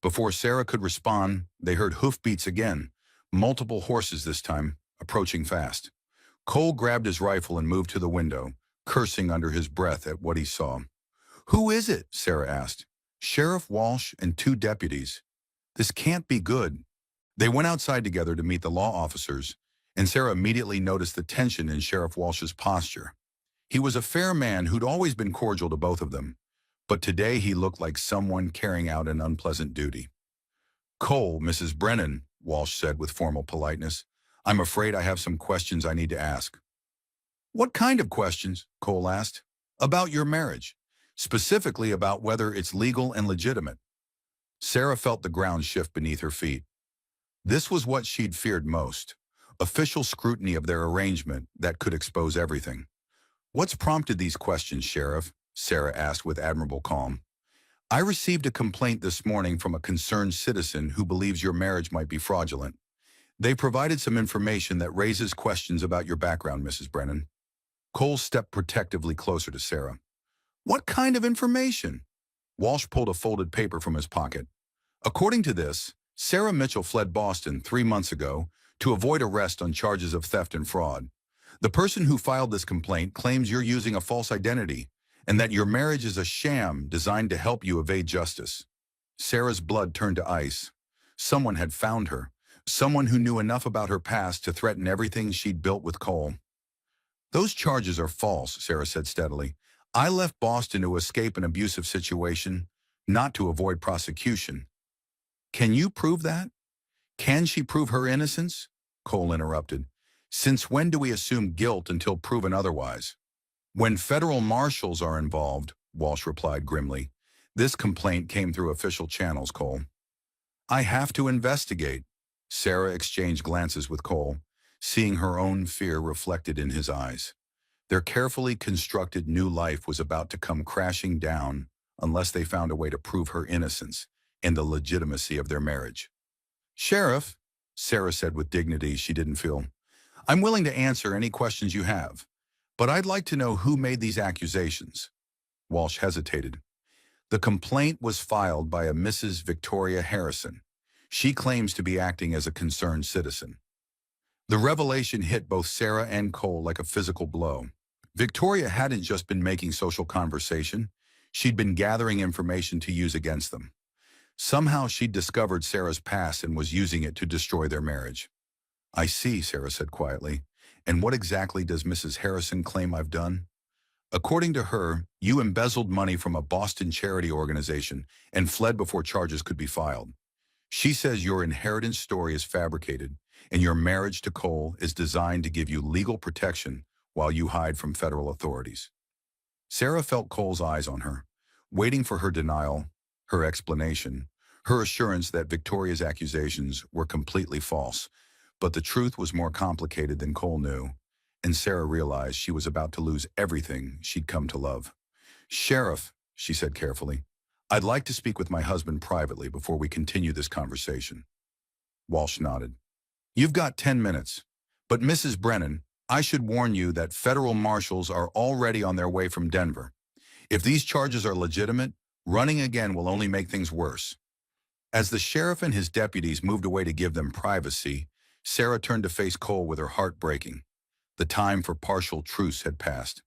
Before Sarah could respond, they heard hoofbeats again, multiple horses this time, approaching fast. Cole grabbed his rifle and moved to the window, cursing under his breath at what he saw. Who is it? Sarah asked. Sheriff Walsh and 2 deputies. This can't be good. They went outside together to meet the law officers, and Sarah immediately noticed the tension in Sheriff Walsh's posture. He was a fair man who'd always been cordial to both of them, but today he looked like someone carrying out an unpleasant duty. Cole, Mrs. Brennan, Walsh said with formal politeness, I'm afraid I have some questions I need to ask. What kind of questions? Cole asked. About your marriage, specifically about whether it's legal and legitimate. Sarah felt the ground shift beneath her feet. This was what she'd feared most, official scrutiny of their arrangement that could expose everything. What's prompted these questions, Sheriff? Sarah asked with admirable calm. I received a complaint this morning from a concerned citizen who believes your marriage might be fraudulent. They provided some information that raises questions about your background, Mrs. Brennan. Cole stepped protectively closer to Sarah. What kind of information? Walsh pulled a folded paper from his pocket. According to this, Sarah Mitchell fled Boston 3 months ago to avoid arrest on charges of theft and fraud. The person who filed this complaint claims you're using a false identity and that your marriage is a sham designed to help you evade justice. Sarah's blood turned to ice. Someone had found her, someone who knew enough about her past to threaten everything she'd built with Cole. Those charges are false, Sarah said steadily. I left Boston to escape an abusive situation, not to avoid prosecution. Can you prove that? Can she prove her innocence? Cole interrupted. Since when do we assume guilt until proven otherwise? When federal marshals are involved, Walsh replied grimly. This complaint came through official channels, Cole. I have to investigate. Sarah exchanged glances with Cole, seeing her own fear reflected in his eyes. Their carefully constructed new life was about to come crashing down unless they found a way to prove her innocence and the legitimacy of their marriage. Sheriff, Sarah said with dignity she didn't feel, I'm willing to answer any questions you have, but I'd like to know who made these accusations. Walsh hesitated. The complaint was filed by a Mrs. Victoria Harrison. She claims to be acting as a concerned citizen. The revelation hit both Sarah and Cole like a physical blow. Victoria hadn't just been making social conversation. She'd been gathering information to use against them. Somehow she'd discovered Sarah's past and was using it to destroy their marriage. I see, Sarah said quietly. And what exactly does Mrs. Harrison claim I've done? According to her, you embezzled money from a Boston charity organization and fled before charges could be filed. She says your inheritance story is fabricated and your marriage to Cole is designed to give you legal protection while you hide from federal authorities. Sarah felt Cole's eyes on her, waiting for her denial, her explanation, her assurance that Victoria's accusations were completely false. But the truth was more complicated than Cole knew, and Sarah realized she was about to lose everything she'd come to love. Sheriff, she said carefully, I'd like to speak with my husband privately before we continue this conversation. Walsh nodded. You've got 10 minutes. But Mrs. Brennan, I should warn you that federal marshals are already on their way from Denver. If these charges are legitimate, running again will only make things worse. As the sheriff and his deputies moved away to give them privacy, Sarah turned to face Cole with her heart breaking. The time for partial truce had passed.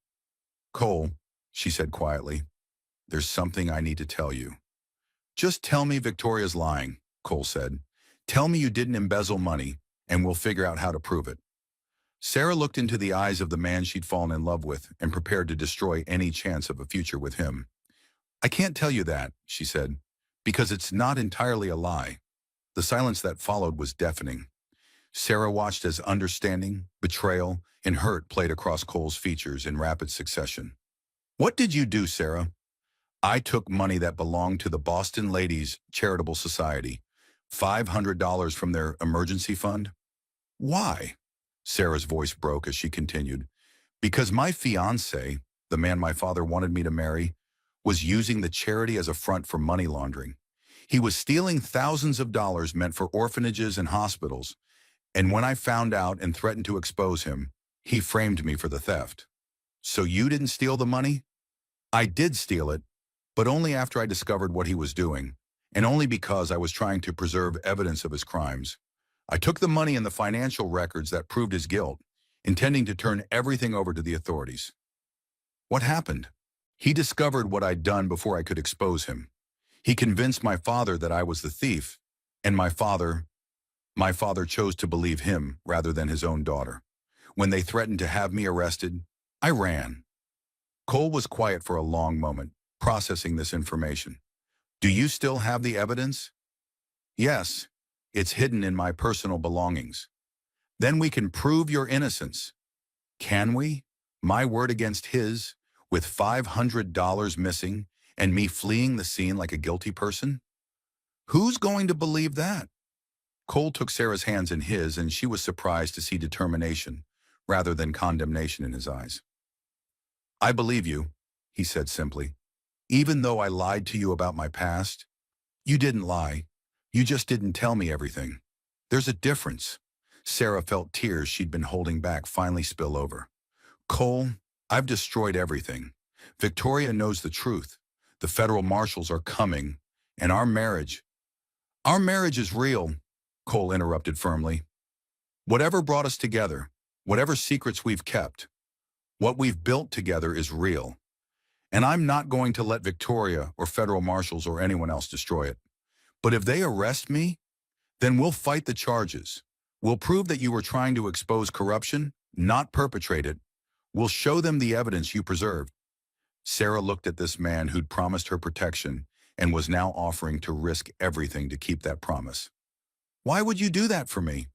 Cole, she said quietly, there's something I need to tell you. Just tell me Victoria's lying, Cole said. Tell me you didn't embezzle money, and we'll figure out how to prove it. Sarah looked into the eyes of the man she'd fallen in love with and prepared to destroy any chance of a future with him. I can't tell you that, she said, because it's not entirely a lie. The silence that followed was deafening. Sarah watched as understanding, betrayal, and hurt played across Cole's features in rapid succession. What did you do, Sarah? I took money that belonged to the Boston Ladies Charitable Society, $500 from their emergency fund. Why? Sarah's voice broke as she continued. Because my fiancé, the man my father wanted me to marry, was using the charity as a front for money laundering. He was stealing thousands of dollars meant for orphanages and hospitals, and when I found out and threatened to expose him, he framed me for the theft. So you didn't steal the money? I did steal it, but only after I discovered what he was doing, and only because I was trying to preserve evidence of his crimes. I took the money and the financial records that proved his guilt, intending to turn everything over to the authorities. What happened? He discovered what I'd done before I could expose him. He convinced my father that I was the thief, and my father chose to believe him rather than his own daughter. When they threatened to have me arrested, I ran. Cole was quiet for a long moment, processing this information. Do you still have the evidence? Yes, it's hidden in my personal belongings. Then we can prove your innocence. Can we? My word against his, with $500 missing and me fleeing the scene like a guilty person? Who's going to believe that? Cole took Sarah's hands in his, and she was surprised to see determination rather than condemnation in his eyes. I believe you, he said simply. Even though I lied to you about my past, you didn't lie. You just didn't tell me everything. There's a difference. Sarah felt tears she'd been holding back finally spill over. Cole, I've destroyed everything. Victoria knows the truth. The federal marshals are coming, and our marriage is real, Cole interrupted firmly. Whatever brought us together, whatever secrets we've kept, what we've built together is real. And I'm not going to let Victoria or federal marshals or anyone else destroy it. But if they arrest me, then we'll fight the charges. We'll prove that you were trying to expose corruption, not perpetrate it. We'll show them the evidence you preserved. Sarah looked at this man who'd promised her protection and was now offering to risk everything to keep that promise. Why would you do that for me?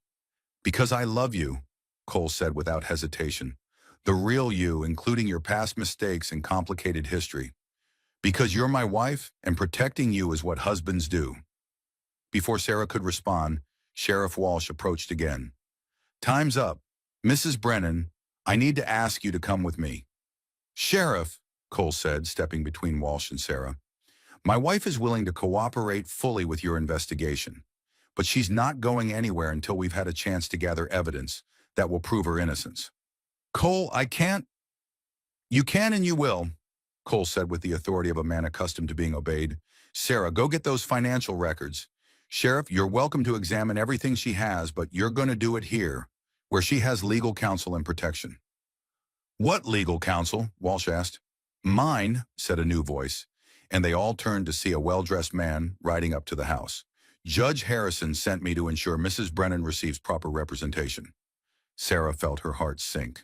Because I love you, Cole said without hesitation. The real you, including your past mistakes and complicated history. Because you're my wife, and protecting you is what husbands do. Before Sarah could respond, Sheriff Walsh approached again. Time's up. Mrs. Brennan, I need to ask you to come with me. Sheriff, Cole said, stepping between Walsh and Sarah, my wife is willing to cooperate fully with your investigation, but she's not going anywhere until we've had a chance to gather evidence that will prove her innocence. Cole, I can't. You can and you will, Cole said with the authority of a man accustomed to being obeyed. Sarah, go get those financial records. Sheriff, you're welcome to examine everything she has, but you're going to do it here, where she has legal counsel and protection. What legal counsel? Walsh asked. Mine, said a new voice, and they all turned to see a well-dressed man riding up to the house. Judge Harrison sent me to ensure Mrs. Brennan receives proper representation. Sarah felt her heart sink.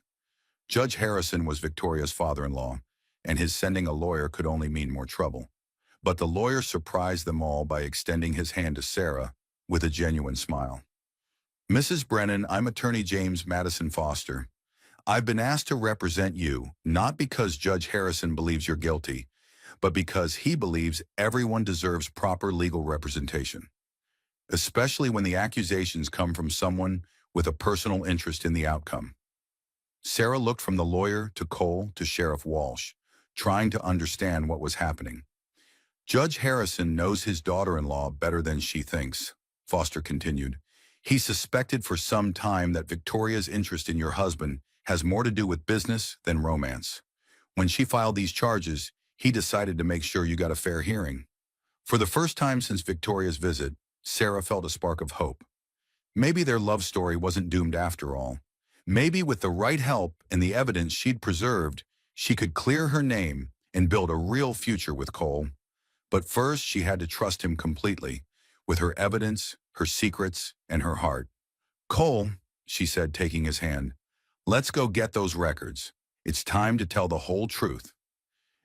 Judge Harrison was Victoria's father-in-law, and his sending a lawyer could only mean more trouble. But the lawyer surprised them all by extending his hand to Sarah with a genuine smile. Mrs. Brennan, I'm attorney James Madison Foster. I've been asked to represent you, not because Judge Harrison believes you're guilty, but because he believes everyone deserves proper legal representation, especially when the accusations come from someone with a personal interest in the outcome. Sarah looked from the lawyer to Cole to Sheriff Walsh, trying to understand what was happening. Judge Harrison knows his daughter-in-law better than she thinks, Foster continued. He suspected for some time that Victoria's interest in your husband has more to do with business than romance. When she filed these charges, he decided to make sure you got a fair hearing. For the first time since Victoria's visit, Sarah felt a spark of hope. Maybe their love story wasn't doomed after all. Maybe with the right help and the evidence she'd preserved, she could clear her name and build a real future with Cole. But first, she had to trust him completely, with her evidence, her secrets, and her heart. Cole, she said, taking his hand, let's go get those records. It's time to tell the whole truth.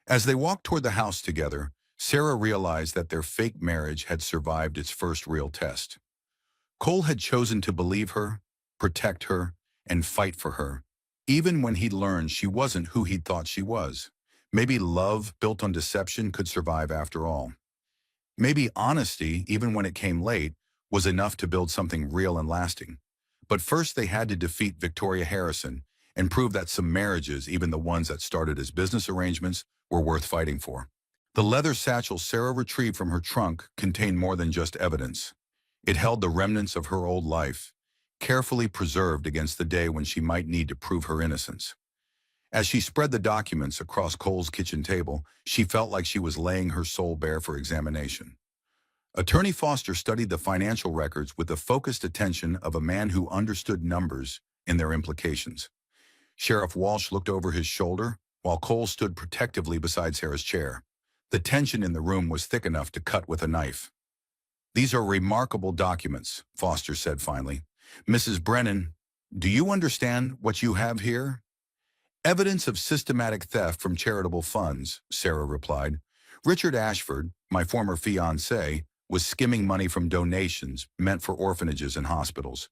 As they walked toward the house together, Sarah realized that their fake marriage had survived its first real test. Cole had chosen to believe her, protect her, and fight for her, even when he'd learned she wasn't who he'd thought she was. Maybe love built on deception could survive after all. Maybe honesty, even when it came late, was enough to build something real and lasting. But first they had to defeat Victoria Harrison and prove that some marriages, even the ones that started as business arrangements, were worth fighting for. The leather satchel Sarah retrieved from her trunk contained more than just evidence. It held the remnants of her old life, carefully preserved against the day when she might need to prove her innocence. As she spread the documents across Cole's kitchen table, she felt like she was laying her soul bare for examination. Attorney Foster studied the financial records with the focused attention of a man who understood numbers and their implications. Sheriff Walsh looked over his shoulder, while Cole stood protectively beside Sarah's chair. The tension in the room was thick enough to cut with a knife. These are remarkable documents, Foster said finally. Mrs. Brennan, do you understand what you have here? Evidence of systematic theft from charitable funds, Sarah replied. Richard Ashford, my former fiancé, was skimming money from donations meant for orphanages and hospitals.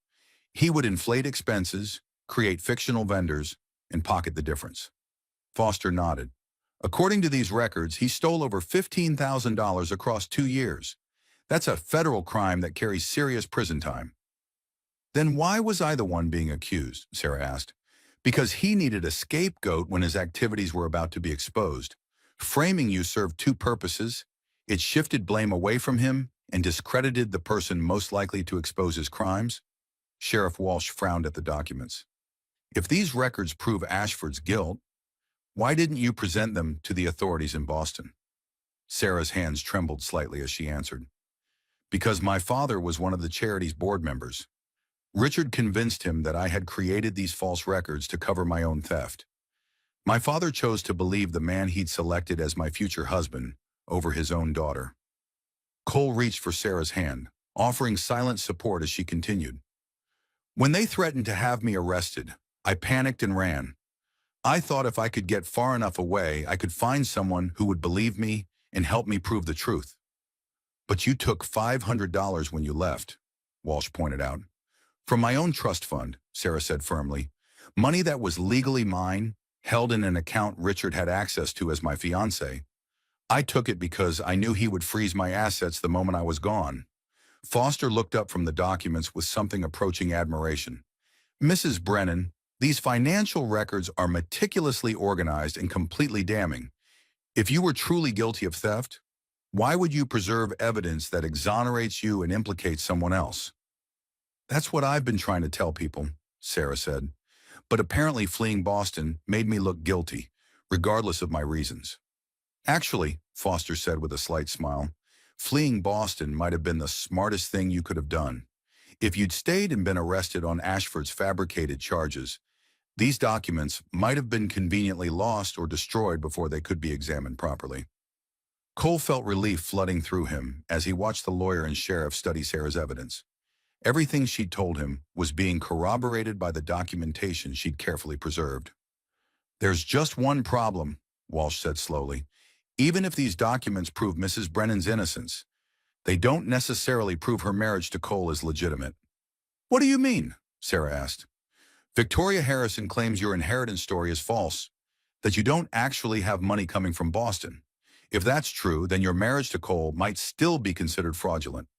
He would inflate expenses, create fictional vendors, and pocket the difference. Foster nodded. According to these records, he stole over $15,000 across 2 years. That's a federal crime that carries serious prison time. Then why was I the one being accused? Sarah asked. Because he needed a scapegoat when his activities were about to be exposed. Framing you served two purposes. It shifted blame away from him and discredited the person most likely to expose his crimes. Sheriff Walsh frowned at the documents. If these records prove Ashford's guilt, why didn't you present them to the authorities in Boston? Sarah's hands trembled slightly as she answered. Because my father was one of the charity's board members. Richard convinced him that I had created these false records to cover my own theft. My father chose to believe the man he'd selected as my future husband over his own daughter. Cole reached for Sarah's hand, offering silent support as she continued. When they threatened to have me arrested, I panicked and ran. I thought if I could get far enough away, I could find someone who would believe me and help me prove the truth. But you took $500 when you left, Walsh pointed out. From my own trust fund, Sarah said firmly. Money that was legally mine, held in an account Richard had access to as my fiancé. I took it because I knew he would freeze my assets the moment I was gone. Foster looked up from the documents with something approaching admiration. Mrs. Brennan, these financial records are meticulously organized and completely damning. If you were truly guilty of theft, why would you preserve evidence that exonerates you and implicates someone else? That's what I've been trying to tell people, Sarah said. But apparently fleeing Boston made me look guilty, regardless of my reasons. Actually, Foster said with a slight smile, fleeing Boston might have been the smartest thing you could have done. If you'd stayed and been arrested on Ashford's fabricated charges, these documents might have been conveniently lost or destroyed before they could be examined properly. Cole felt relief flooding through him as he watched the lawyer and sheriff study Sarah's evidence. Everything she'd told him was being corroborated by the documentation she'd carefully preserved. There's just one problem, Walsh said slowly. Even if these documents prove Mrs. Brennan's innocence, they don't necessarily prove her marriage to Cole is legitimate. What do you mean? Sarah asked. Victoria Harrison claims your inheritance story is false, that you don't actually have money coming from Boston. If that's true, then your marriage to Cole might still be considered fraudulent.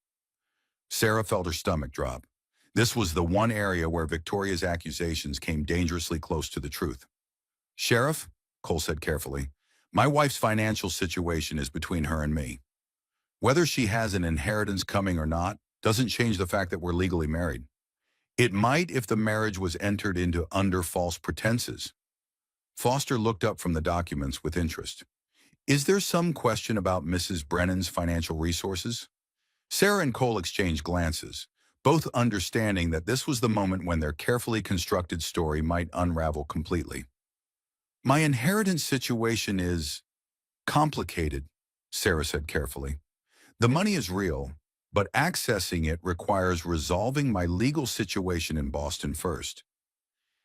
Sarah felt her stomach drop. This was the one area where Victoria's accusations came dangerously close to the truth. Sheriff, Cole said carefully, my wife's financial situation is between her and me. Whether she has an inheritance coming or not doesn't change the fact that we're legally married. It might if the marriage was entered into under false pretenses. Foster looked up from the documents with interest. Is there some question about Mrs. Brennan's financial resources? Sarah and Cole exchanged glances, both understanding that this was the moment when their carefully constructed story might unravel completely. My inheritance situation is complicated, Sarah said carefully. The money is real, but accessing it requires resolving my legal situation in Boston first.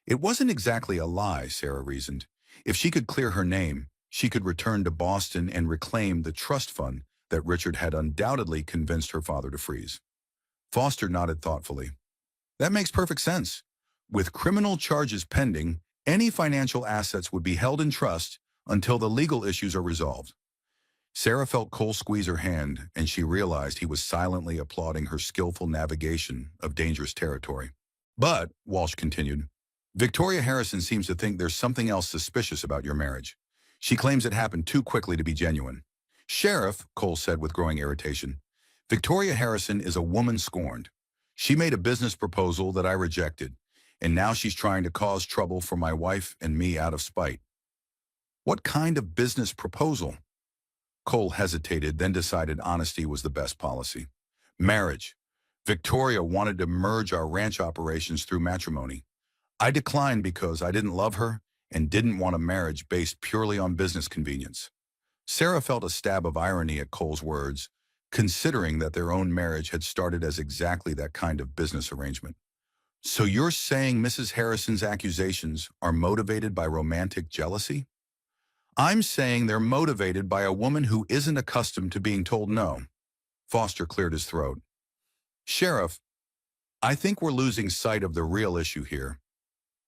It wasn't exactly a lie, Sarah reasoned. If she could clear her name, she could return to Boston and reclaim the trust fund that Richard had undoubtedly convinced her father to freeze. Foster nodded thoughtfully. That makes perfect sense. With criminal charges pending, any financial assets would be held in trust until the legal issues are resolved. Sarah felt Cole squeeze her hand, and she realized he was silently applauding her skillful navigation of dangerous territory. But, Walsh continued, Victoria Harrison seems to think there's something else suspicious about your marriage. She claims it happened too quickly to be genuine. Sheriff, Cole said with growing irritation, Victoria Harrison is a woman scorned. She made a business proposal that I rejected, and now she's trying to cause trouble for my wife and me out of spite. What kind of business proposal? Cole hesitated, then decided honesty was the best policy. Marriage. Victoria wanted to merge our ranch operations through matrimony. I declined because I didn't love her and didn't want a marriage based purely on business convenience. Sarah felt a stab of irony at Cole's words, considering that their own marriage had started as exactly that kind of business arrangement. So you're saying Mrs. Harrison's accusations are motivated by romantic jealousy? I'm saying they're motivated by a woman who isn't accustomed to being told no. Foster cleared his throat. Sheriff, I think we're losing sight of the real issue here.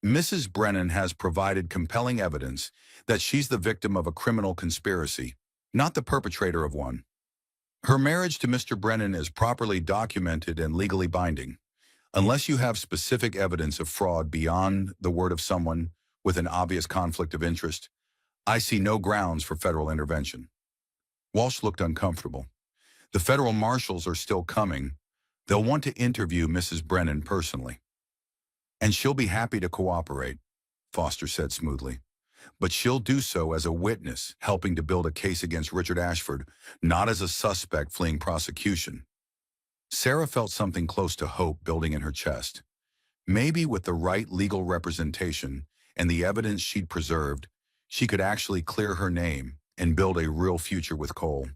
Mrs. Brennan has provided compelling evidence that she's the victim of a criminal conspiracy, not the perpetrator of one. Her marriage to Mr. Brennan is properly documented and legally binding. Unless you have specific evidence of fraud beyond the word of someone with an obvious conflict of interest, I see no grounds for federal intervention. Walsh looked uncomfortable. The federal marshals are still coming. They'll want to interview Mrs. Brennan personally. And she'll be happy to cooperate, Foster said smoothly. But she'll do so as a witness, helping to build a case against Richard Ashford, not as a suspect fleeing prosecution. Sarah felt something close to hope building in her chest. Maybe with the right legal representation and the evidence she'd preserved, she could actually clear her name and build a real future with Cole.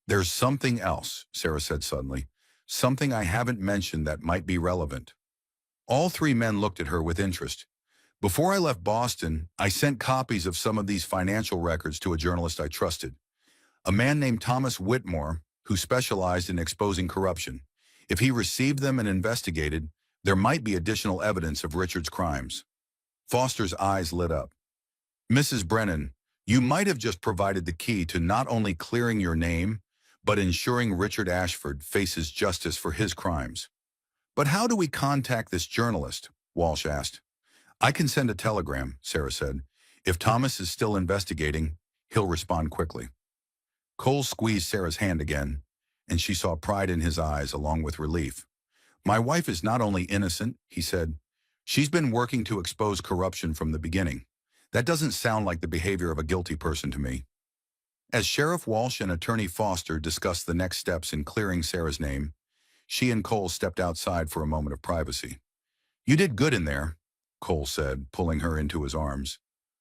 There's something else, Sarah said suddenly, something I haven't mentioned that might be relevant. All three men looked at her with interest. Before I left Boston, I sent copies of some of these financial records to a journalist I trusted, a man named Thomas Whitmore, who specialized in exposing corruption. If he received them and investigated, there might be additional evidence of Richard's crimes. Foster's eyes lit up. Mrs. Brennan, You might have just provided the key to not only clearing your name, but ensuring Richard Ashford faces justice for his crimes. But how do we contact this journalist? Walsh asked. I can send a telegram, Sarah said. If Thomas is still investigating, he'll respond quickly. Cole squeezed Sarah's hand again, and she saw pride in his eyes along with relief. My wife is not only innocent, he said. She's been working to expose corruption from the beginning. That doesn't sound like the behavior of a guilty person to me. As Sheriff Walsh and Attorney Foster discussed the next steps in clearing Sarah's name, she and Cole stepped outside for a moment of privacy. You did good in there, Cole said, pulling her into his arms.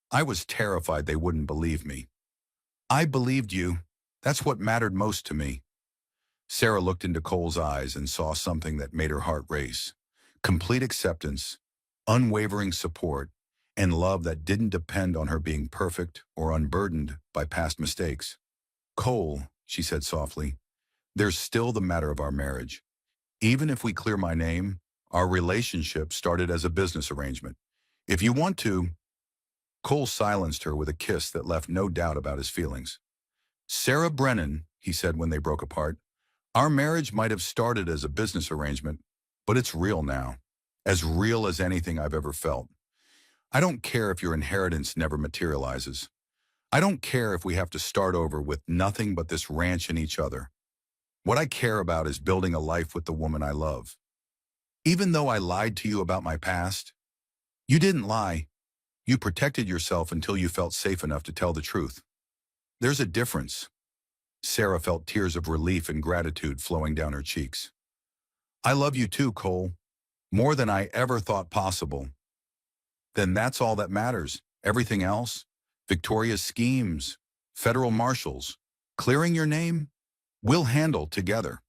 I was terrified they wouldn't believe me. I believed you. That's what mattered most to me. Sarah looked into Cole's eyes and saw something that made her heart race. Complete acceptance, unwavering support, and love that didn't depend on her being perfect or unburdened by past mistakes. Cole, she said softly, there's still the matter of our marriage. Even if we clear my name, our relationship started as a business arrangement. If you want to... Cole silenced her with a kiss that left no doubt about his feelings. Sarah Brennan, he said when they broke apart, our marriage might have started as a business arrangement, but it's real now. As real as anything I've ever felt. I don't care if your inheritance never materializes. I don't care if we have to start over with nothing but this ranch and each other. What I care about is building a life with the woman I love. Even though I lied to you about my past, you didn't lie. You protected yourself until you felt safe enough to tell the truth. There's a difference. Sarah felt tears of relief and gratitude flowing down her cheeks. I love you too, Cole. More than I ever thought possible. Then that's all that matters. Everything else, Victoria's schemes, federal marshals, clearing your name, we'll handle together.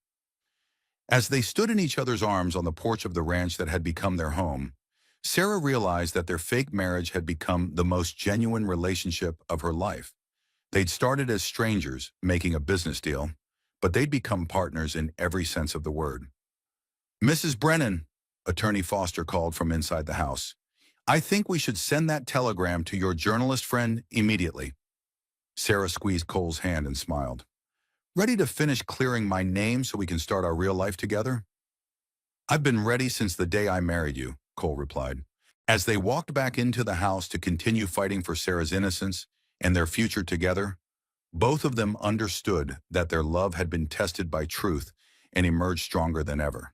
As they stood in each other's arms on the porch of the ranch that had become their home, Sarah realized that their fake marriage had become the most genuine relationship of her life. They'd started as strangers, making a business deal, but they'd become partners in every sense of the word. Mrs. Brennan, Attorney Foster called from inside the house. I think we should send that telegram to your journalist friend immediately. Sarah squeezed Cole's hand and smiled. Ready to finish clearing my name so we can start our real life together? I've been ready since the day I married you, Cole replied. As they walked back into the house to continue fighting for Sarah's innocence and their future together, both of them understood that their love had been tested by truth and emerged stronger than ever.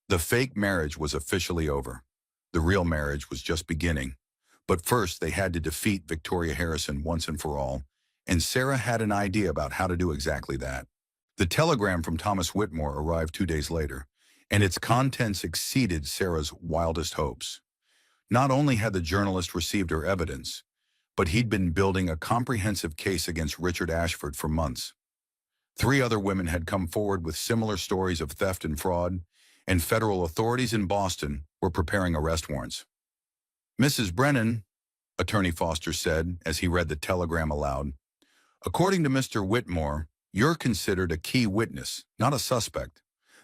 The fake marriage was officially over. The real marriage was just beginning. But first, they had to defeat Victoria Harrison once and for all, and Sarah had an idea about how to do exactly that. The telegram from Thomas Whitmore arrived 2 days later, and its contents exceeded Sarah's wildest hopes. Not only had the journalist received her evidence, but he'd been building a comprehensive case against Richard Ashford for months. 3 other women had come forward with similar stories of theft and fraud, and federal authorities in Boston were preparing arrest warrants. Mrs. Brennan, Attorney Foster said as he read the telegram aloud, according to Mr. Whitmore, you're considered a key witness, not a suspect.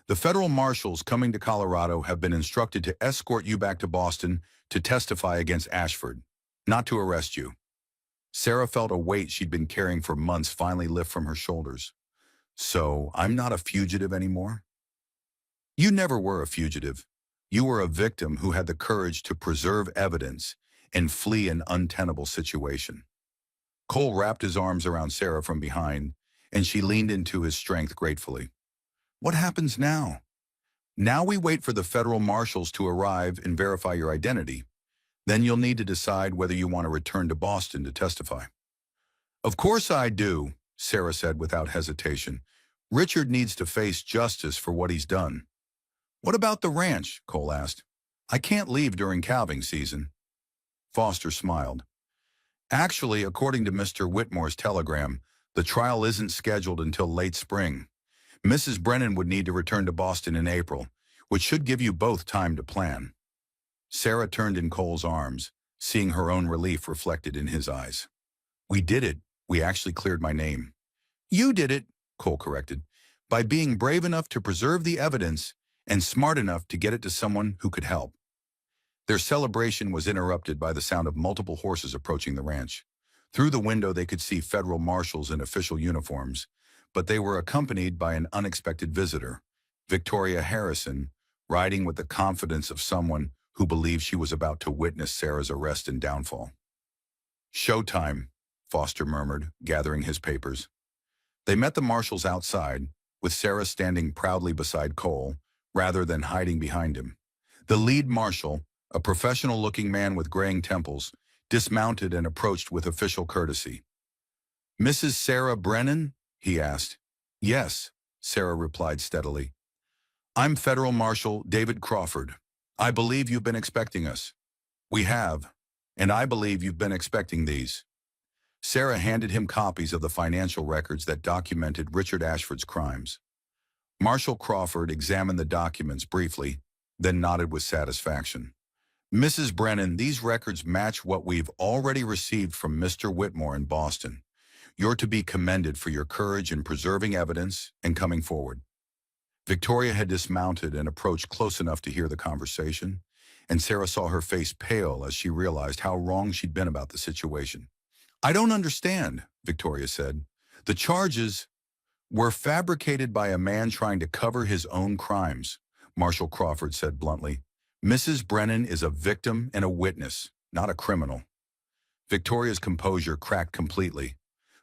The federal marshals coming to Colorado have been instructed to escort you back to Boston to testify against Ashford, not to arrest you. Sarah felt a weight she'd been carrying for months finally lift from her shoulders. So, I'm not a fugitive anymore? You never were a fugitive. You were a victim who had the courage to preserve evidence and flee an untenable situation. Cole wrapped his arms around Sarah from behind, and she leaned into his strength gratefully. What happens now? Now we wait for the federal marshals to arrive and verify your identity. Then you'll need to decide whether you want to return to Boston to testify. Of course I do, Sarah said without hesitation. Richard needs to face justice for what he's done. What about the ranch? Cole asked. I can't leave during calving season. Foster smiled. Actually, according to Mr. Whitmore's telegram, the trial isn't scheduled until late spring. Mrs. Brennan would need to return to Boston in April, which should give you both time to plan. Sarah turned in Cole's arms, seeing her own relief reflected in his eyes. We did it. We actually cleared my name. You did it, Cole corrected, by being brave enough to preserve the evidence and smart enough to get it to someone who could help. Their celebration was interrupted by the sound of multiple horses approaching the ranch. Through the window, they could see federal marshals in official uniforms, but they were accompanied by an unexpected visitor, Victoria Harrison, riding with the confidence of someone who believed she was about to witness Sarah's arrest and downfall. "Showtime," Foster murmured, gathering his papers. They met the marshals outside, with Sarah standing proudly beside Cole, rather than hiding behind him. The lead marshal, a professional-looking man with graying temples, dismounted and approached with official courtesy. "Mrs. Sarah Brennan?" he asked. "Yes," Sarah replied steadily. "I'm Federal Marshal David Crawford. I believe you've been expecting us." "We have, and I believe you've been expecting these." Sarah handed him copies of the financial records that documented Richard Ashford's crimes. Marshal Crawford examined the documents briefly, then nodded with satisfaction. "Mrs. Brennan, these records match what we've already received from Mr. Whitmore in Boston. You're to be commended for your courage in preserving evidence and coming forward." Victoria had dismounted and approached close enough to hear the conversation, and Sarah saw her face pale as she realized how wrong she'd been about the situation. "I don't understand," Victoria said. "The charges were fabricated by a man trying to cover his own crimes," Marshal Crawford said bluntly. "Mrs. Brennan is a victim and a witness, not a criminal." Victoria's composure cracked completely.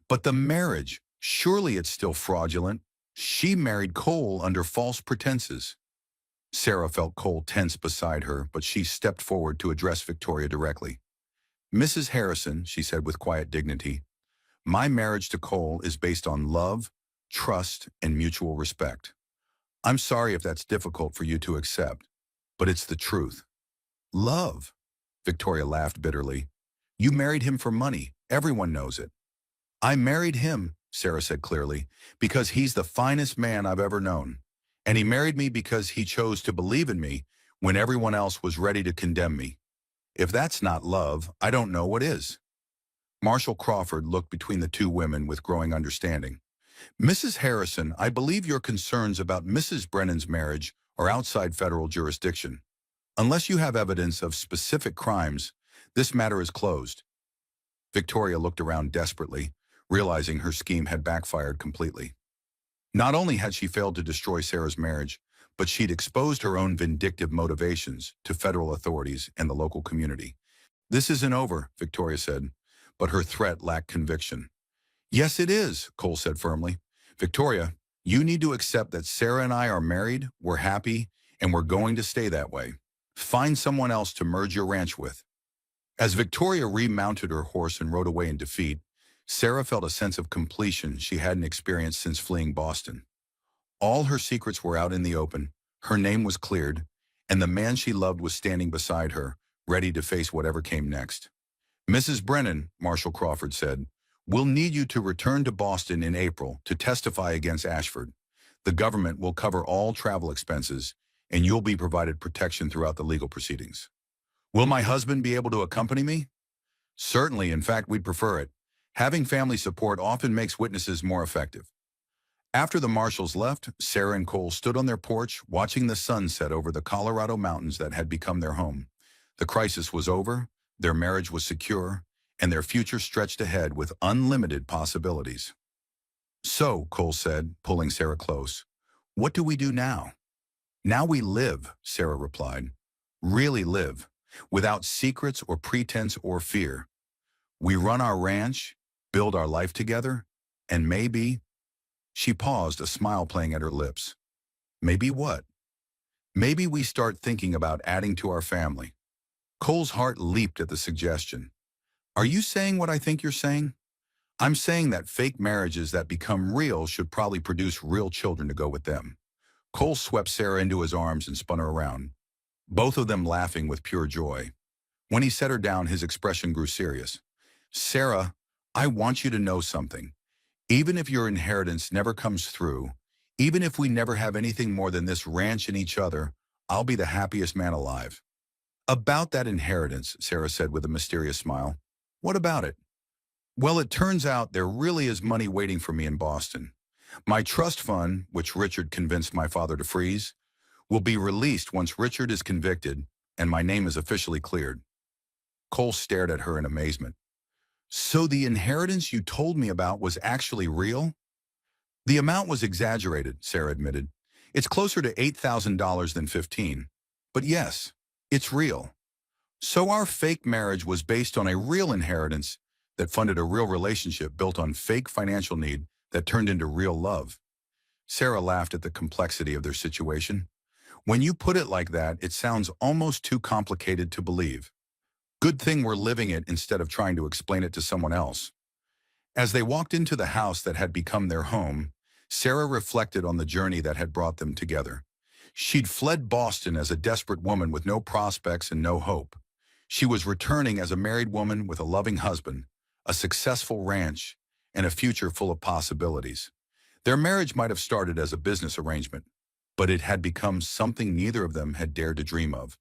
"But the marriage, surely it's still fraudulent. She married Cole under false pretenses." Sarah felt Cole tense beside her, but she stepped forward to address Victoria directly. "Mrs. Harrison," she said with quiet dignity, "my marriage to Cole is based on love, trust, and mutual respect. I'm sorry if that's difficult for you to accept, but it's the truth." "Love?" Victoria laughed bitterly. "You married him for money. Everyone knows it." "I married him," Sarah said clearly, "because he's the finest man I've ever known. And he married me because he chose to believe in me when everyone else was ready to condemn me. If that's not love, I don't know what is." Marshal Crawford looked between the two women with growing understanding. "Mrs. Harrison, I believe your concerns about Mrs. Brennan's marriage are outside federal jurisdiction. Unless you have evidence of specific crimes, this matter is closed." Victoria looked around desperately, realizing her scheme had backfired completely. Not only had she failed to destroy Sarah's marriage, but she'd exposed her own vindictive motivations to federal authorities and the local community. "This isn't over," Victoria said, but her threat lacked conviction. "Yes, it is," Cole said firmly. "Victoria, you need to accept that Sarah and I are married, we're happy, and we're going to stay that way. Find someone else to merge your ranch with." As Victoria remounted her horse and rode away in defeat, Sarah felt a sense of completion she hadn't experienced since fleeing Boston. All her secrets were out in the open, her name was cleared, and the man she loved was standing beside her, ready to face whatever came next. "Mrs. Brennan," Marshal Crawford said, "we'll need you to return to Boston in April to testify against Ashford. The government will cover all travel expenses, and you'll be provided protection throughout the legal proceedings." "Will my husband be able to accompany me?" "Certainly, in fact, we'd prefer it. Having family support often makes witnesses more effective." After the marshals left, Sarah and Cole stood on their porch, watching the sun set over the Colorado mountains that had become their home. The crisis was over, their marriage was secure, and their future stretched ahead with unlimited possibilities. "So," Cole said, pulling Sarah close, "what do we do now?" "Now we live," Sarah replied. "Really live, without secrets or pretense or fear. We run our ranch, build our life together, and maybe—" She paused, a smile playing at her lips. "Maybe what?" "Maybe we start thinking about adding to our family." Cole's heart leaped at the suggestion. "Are you saying what I think you're saying?" "I'm saying that fake marriages that become real should probably produce real children to go with them." Cole swept Sarah into his arms and spun her around, both of them laughing with pure joy. When he set her down, his expression grew serious. "Sarah, I want you to know something. Even if your inheritance never comes through, even if we never have anything more than this ranch and each other, I'll be the happiest man alive." "About that inheritance," Sarah said with a mysterious smile. "What about it?" "Well, it turns out there really is money waiting for me in Boston. My trust fund, which Richard convinced my father to freeze, will be released once Richard is convicted and my name is officially cleared." Cole stared at her in amazement. So the inheritance you told me about was actually real? The amount was exaggerated, Sarah admitted. It's closer to $8,000 than 15. But yes, it's real. So our fake marriage was based on a real inheritance that funded a real relationship built on fake financial need that turned into real love. Sarah laughed at the complexity of their situation. When you put it like that, it sounds almost too complicated to believe. Good thing we're living it instead of trying to explain it to someone else. As they walked into the house that had become their home, Sarah reflected on the journey that had brought them together. She'd fled Boston as a desperate woman with no prospects and no hope. She was returning as a married woman with a loving husband, a successful ranch, and a future full of possibilities. Their marriage might have started as a business arrangement, but it had become something neither of them had dared to dream of.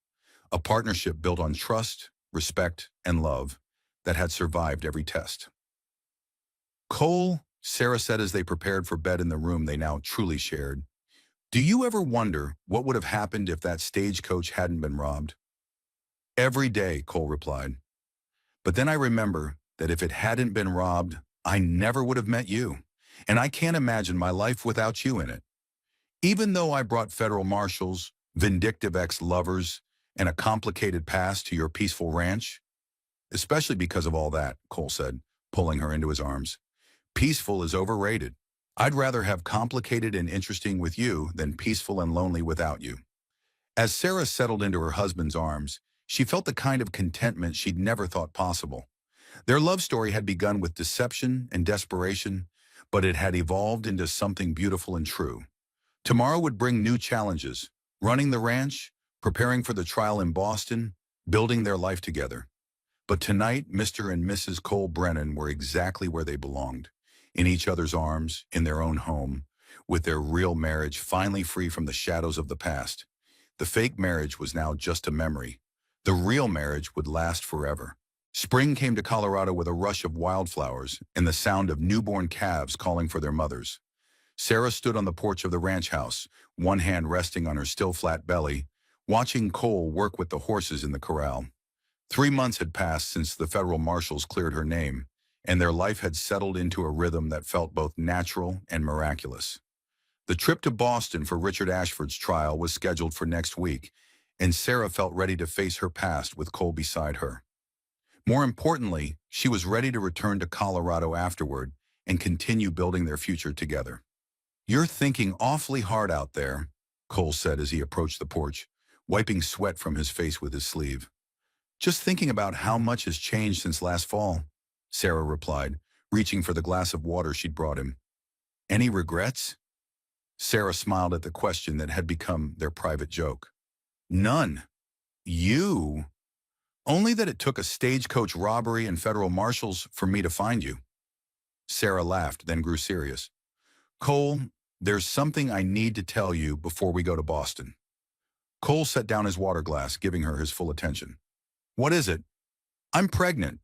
A partnership built on trust, respect, and love that had survived every test. Cole, Sarah said as they prepared for bed in the room they now truly shared, do you ever wonder what would have happened if that stagecoach hadn't been robbed? Every day, Cole replied. But then I remember that if it hadn't been robbed, I never would have met you, and I can't imagine my life without you in it. Even though I brought federal marshals, vindictive ex-lovers, and a complicated past to your peaceful ranch, especially because of all that, Cole said, pulling her into his arms. Peaceful is overrated. I'd rather have complicated and interesting with you than peaceful and lonely without you. As Sarah settled into her husband's arms, she felt the kind of contentment she'd never thought possible. Their love story had begun with deception and desperation, but it had evolved into something beautiful and true. Tomorrow would bring new challenges, running the ranch, preparing for the trial in Boston, building their life together. But tonight, Mr. and Mrs. Cole Brennan were exactly where they belonged, in each other's arms, in their own home, with their real marriage finally free from the shadows of the past. The fake marriage was now just a memory. The real marriage would last forever. Spring came to Colorado with a rush of wildflowers and the sound of newborn calves calling for their mothers. Sarah stood on the porch of the ranch house, one hand resting on her still flat belly, watching Cole work with the horses in the corral. 3 months had passed since the federal marshals cleared her name, and their life had settled into a rhythm that felt both natural and miraculous. The trip to Boston for Richard Ashford's trial was scheduled for next week, and Sarah felt ready to face her past with Cole beside her. More importantly, she was ready to return to Colorado afterward and continue building their future together. You're thinking awfully hard out there, Cole said as he approached the porch, wiping sweat from his face with his sleeve. Just thinking about how much has changed since last fall, Sarah replied, reaching for the glass of water she'd brought him. Any regrets? Sarah smiled at the question that had become their private joke. None. You? Only that it took a stagecoach robbery and federal marshals for me to find you. Sarah laughed, then grew serious. Cole, there's something I need to tell you before we go to Boston. Cole set down his water glass, giving her his full attention. What is it? I'm pregnant.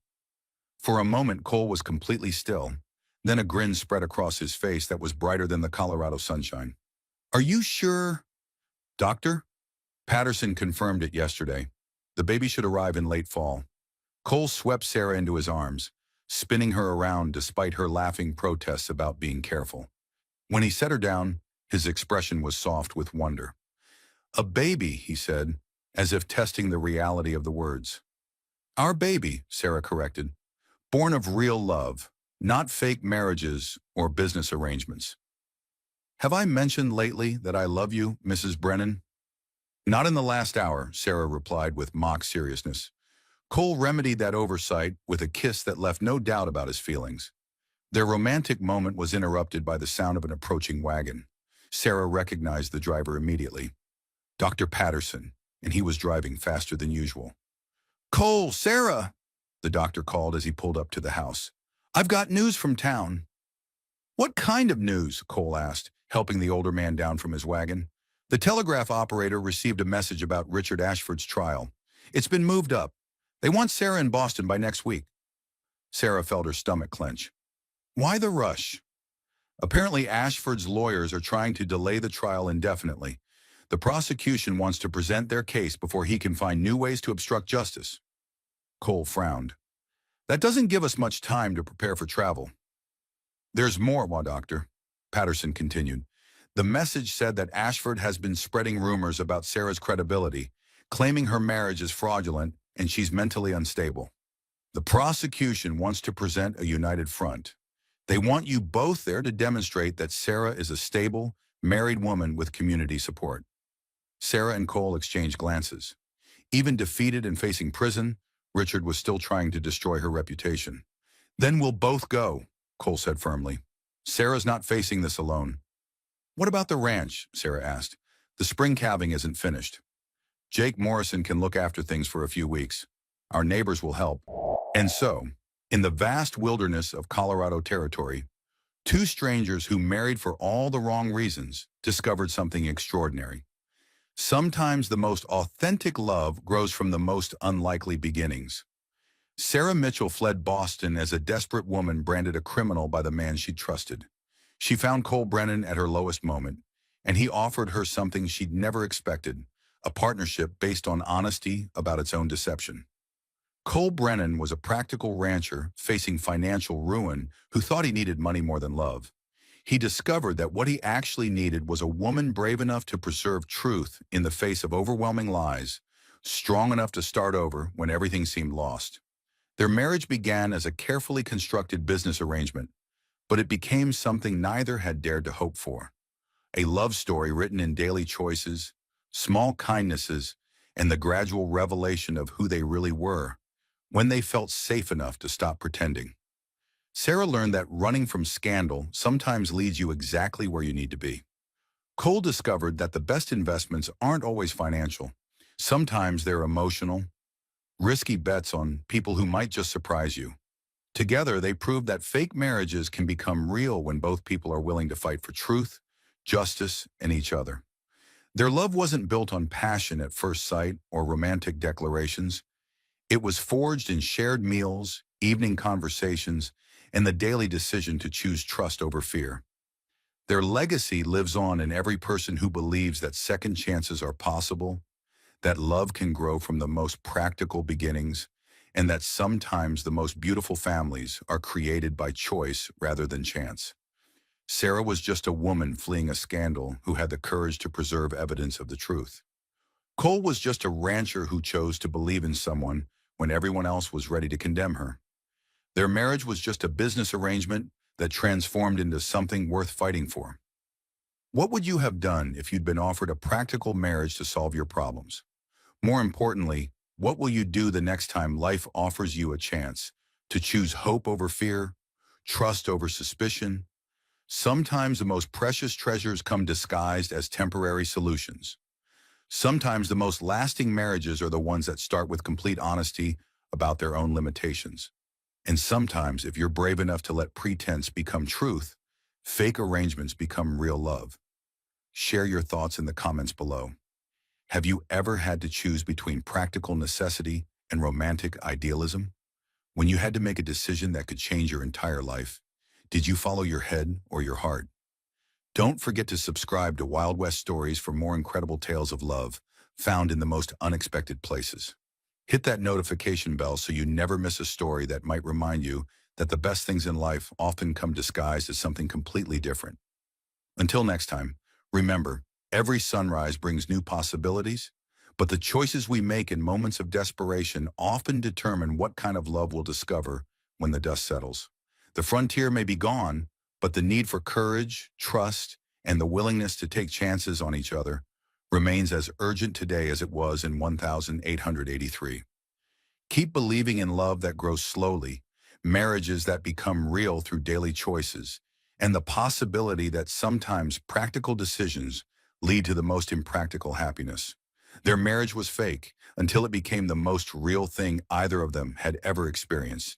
For a moment, Cole was completely still. Then a grin spread across his face that was brighter than the Colorado sunshine. Are you sure? Doctor? Patterson confirmed it yesterday. The baby should arrive in late fall. Cole swept Sarah into his arms, spinning her around despite her laughing protests about being careful. When he set her down, his expression was soft with wonder. A baby, he said, as if testing the reality of the words. Our baby, Sarah corrected. Born of real love, not fake marriages or business arrangements. Have I mentioned lately that I love you, Mrs. Brennan? Not in the last hour, Sarah replied with mock seriousness. Cole remedied that oversight with a kiss that left no doubt about his feelings. Their romantic moment was interrupted by the sound of an approaching wagon. Sarah recognized the driver immediately. Dr. Patterson, and he was driving faster than usual. Cole, Sarah, the doctor called as he pulled up to the house. I've got news from town. What kind of news? Cole asked, helping the older man down from his wagon. The telegraph operator received a message about Richard Ashford's trial. It's been moved up. They want Sarah in Boston by next week. Sarah felt her stomach clench. Why the rush? Apparently Ashford's lawyers are trying to delay the trial indefinitely. The prosecution wants to present their case before he can find new ways to obstruct justice. Cole frowned. That doesn't give us much time to prepare for travel. There's more, Doctor, Patterson continued. The message said that Ashford has been spreading rumors about Sarah's credibility, claiming her marriage is fraudulent and she's mentally unstable. The prosecution wants to present a united front. They want you both there to demonstrate that Sarah is a stable, married woman with community support. Sarah and Cole exchanged glances. Even defeated and facing prison, Richard was still trying to destroy her reputation. Then we'll both go, Cole said firmly. Sarah's not facing this alone. What about the ranch? Sarah asked. The spring calving isn't finished. Jake Morrison can look after things for a few weeks. Our neighbors will help. And so, in the vast wilderness of Colorado territory, two strangers who married for all the wrong reasons discovered something extraordinary. Sometimes the most authentic love grows from the most unlikely beginnings. Sarah Mitchell fled Boston as a desperate woman branded a criminal by the man she trusted. She found Cole Brennan at her lowest moment, and he offered her something she'd never expected, a partnership based on honesty about its own deception. Cole Brennan was a practical rancher facing financial ruin who thought he needed money more than love. He discovered that what he actually needed was a woman brave enough to preserve truth in the face of overwhelming lies, strong enough to start over when everything seemed lost. Their marriage began as a carefully constructed business arrangement, but it became something neither had dared to hope for. A love story written in daily choices, small kindnesses, and the gradual revelation of who they really were when they felt safe enough to stop pretending. Sarah learned that running from scandal sometimes leads you exactly where you need to be. Cole discovered that the best investments aren't always financial. Sometimes they're emotional, risky bets on people who might just surprise you. Together, they proved that fake marriages can become real when both people are willing to fight for truth, justice, and each other. Their love wasn't built on passion at first sight or romantic declarations. It was forged in shared meals, evening conversations, and the daily decision to choose trust over fear. Their legacy lives on in every person who believes that second chances are possible, that love can grow from the most practical beginnings, and that sometimes the most beautiful families are created by choice rather than chance. Sarah was just a woman fleeing a scandal who had the courage to preserve evidence of the truth. Cole was just a rancher who chose to believe in someone when everyone else was ready to condemn her. Their marriage was just a business arrangement that transformed into something worth fighting for. What would you have done if you'd been offered a practical marriage to solve your problems? More importantly, what will you do the next time life offers you a chance to choose hope over fear, trust over suspicion? Sometimes the most precious treasures come disguised as temporary solutions. Sometimes the most lasting marriages are the ones that start with complete honesty about their own limitations. And sometimes, if you're brave enough to let pretense become truth, fake arrangements become real love. Share your thoughts in the comments below. Have you ever had to choose between practical necessity and romantic idealism? When you had to make a decision that could change your entire life, did you follow your head or your heart? Don't forget to subscribe to Wild West Stories for more incredible tales of love found in the most unexpected places. Hit that notification bell so you never miss a story that might remind you that the best things in life often come disguised as something completely different. Until next time, remember, every sunrise brings new possibilities, but the choices we make in moments of desperation often determine what kind of love we'll discover when the dust settles. The frontier may be gone, but the need for courage, trust, and the willingness to take chances on each other remains as urgent today as it was in 1883. Keep believing in love that grows slowly, marriages that become real through daily choices, and the possibility that sometimes practical decisions lead to the most impractical happiness. Their marriage was fake until it became the most real thing either of them had ever experienced.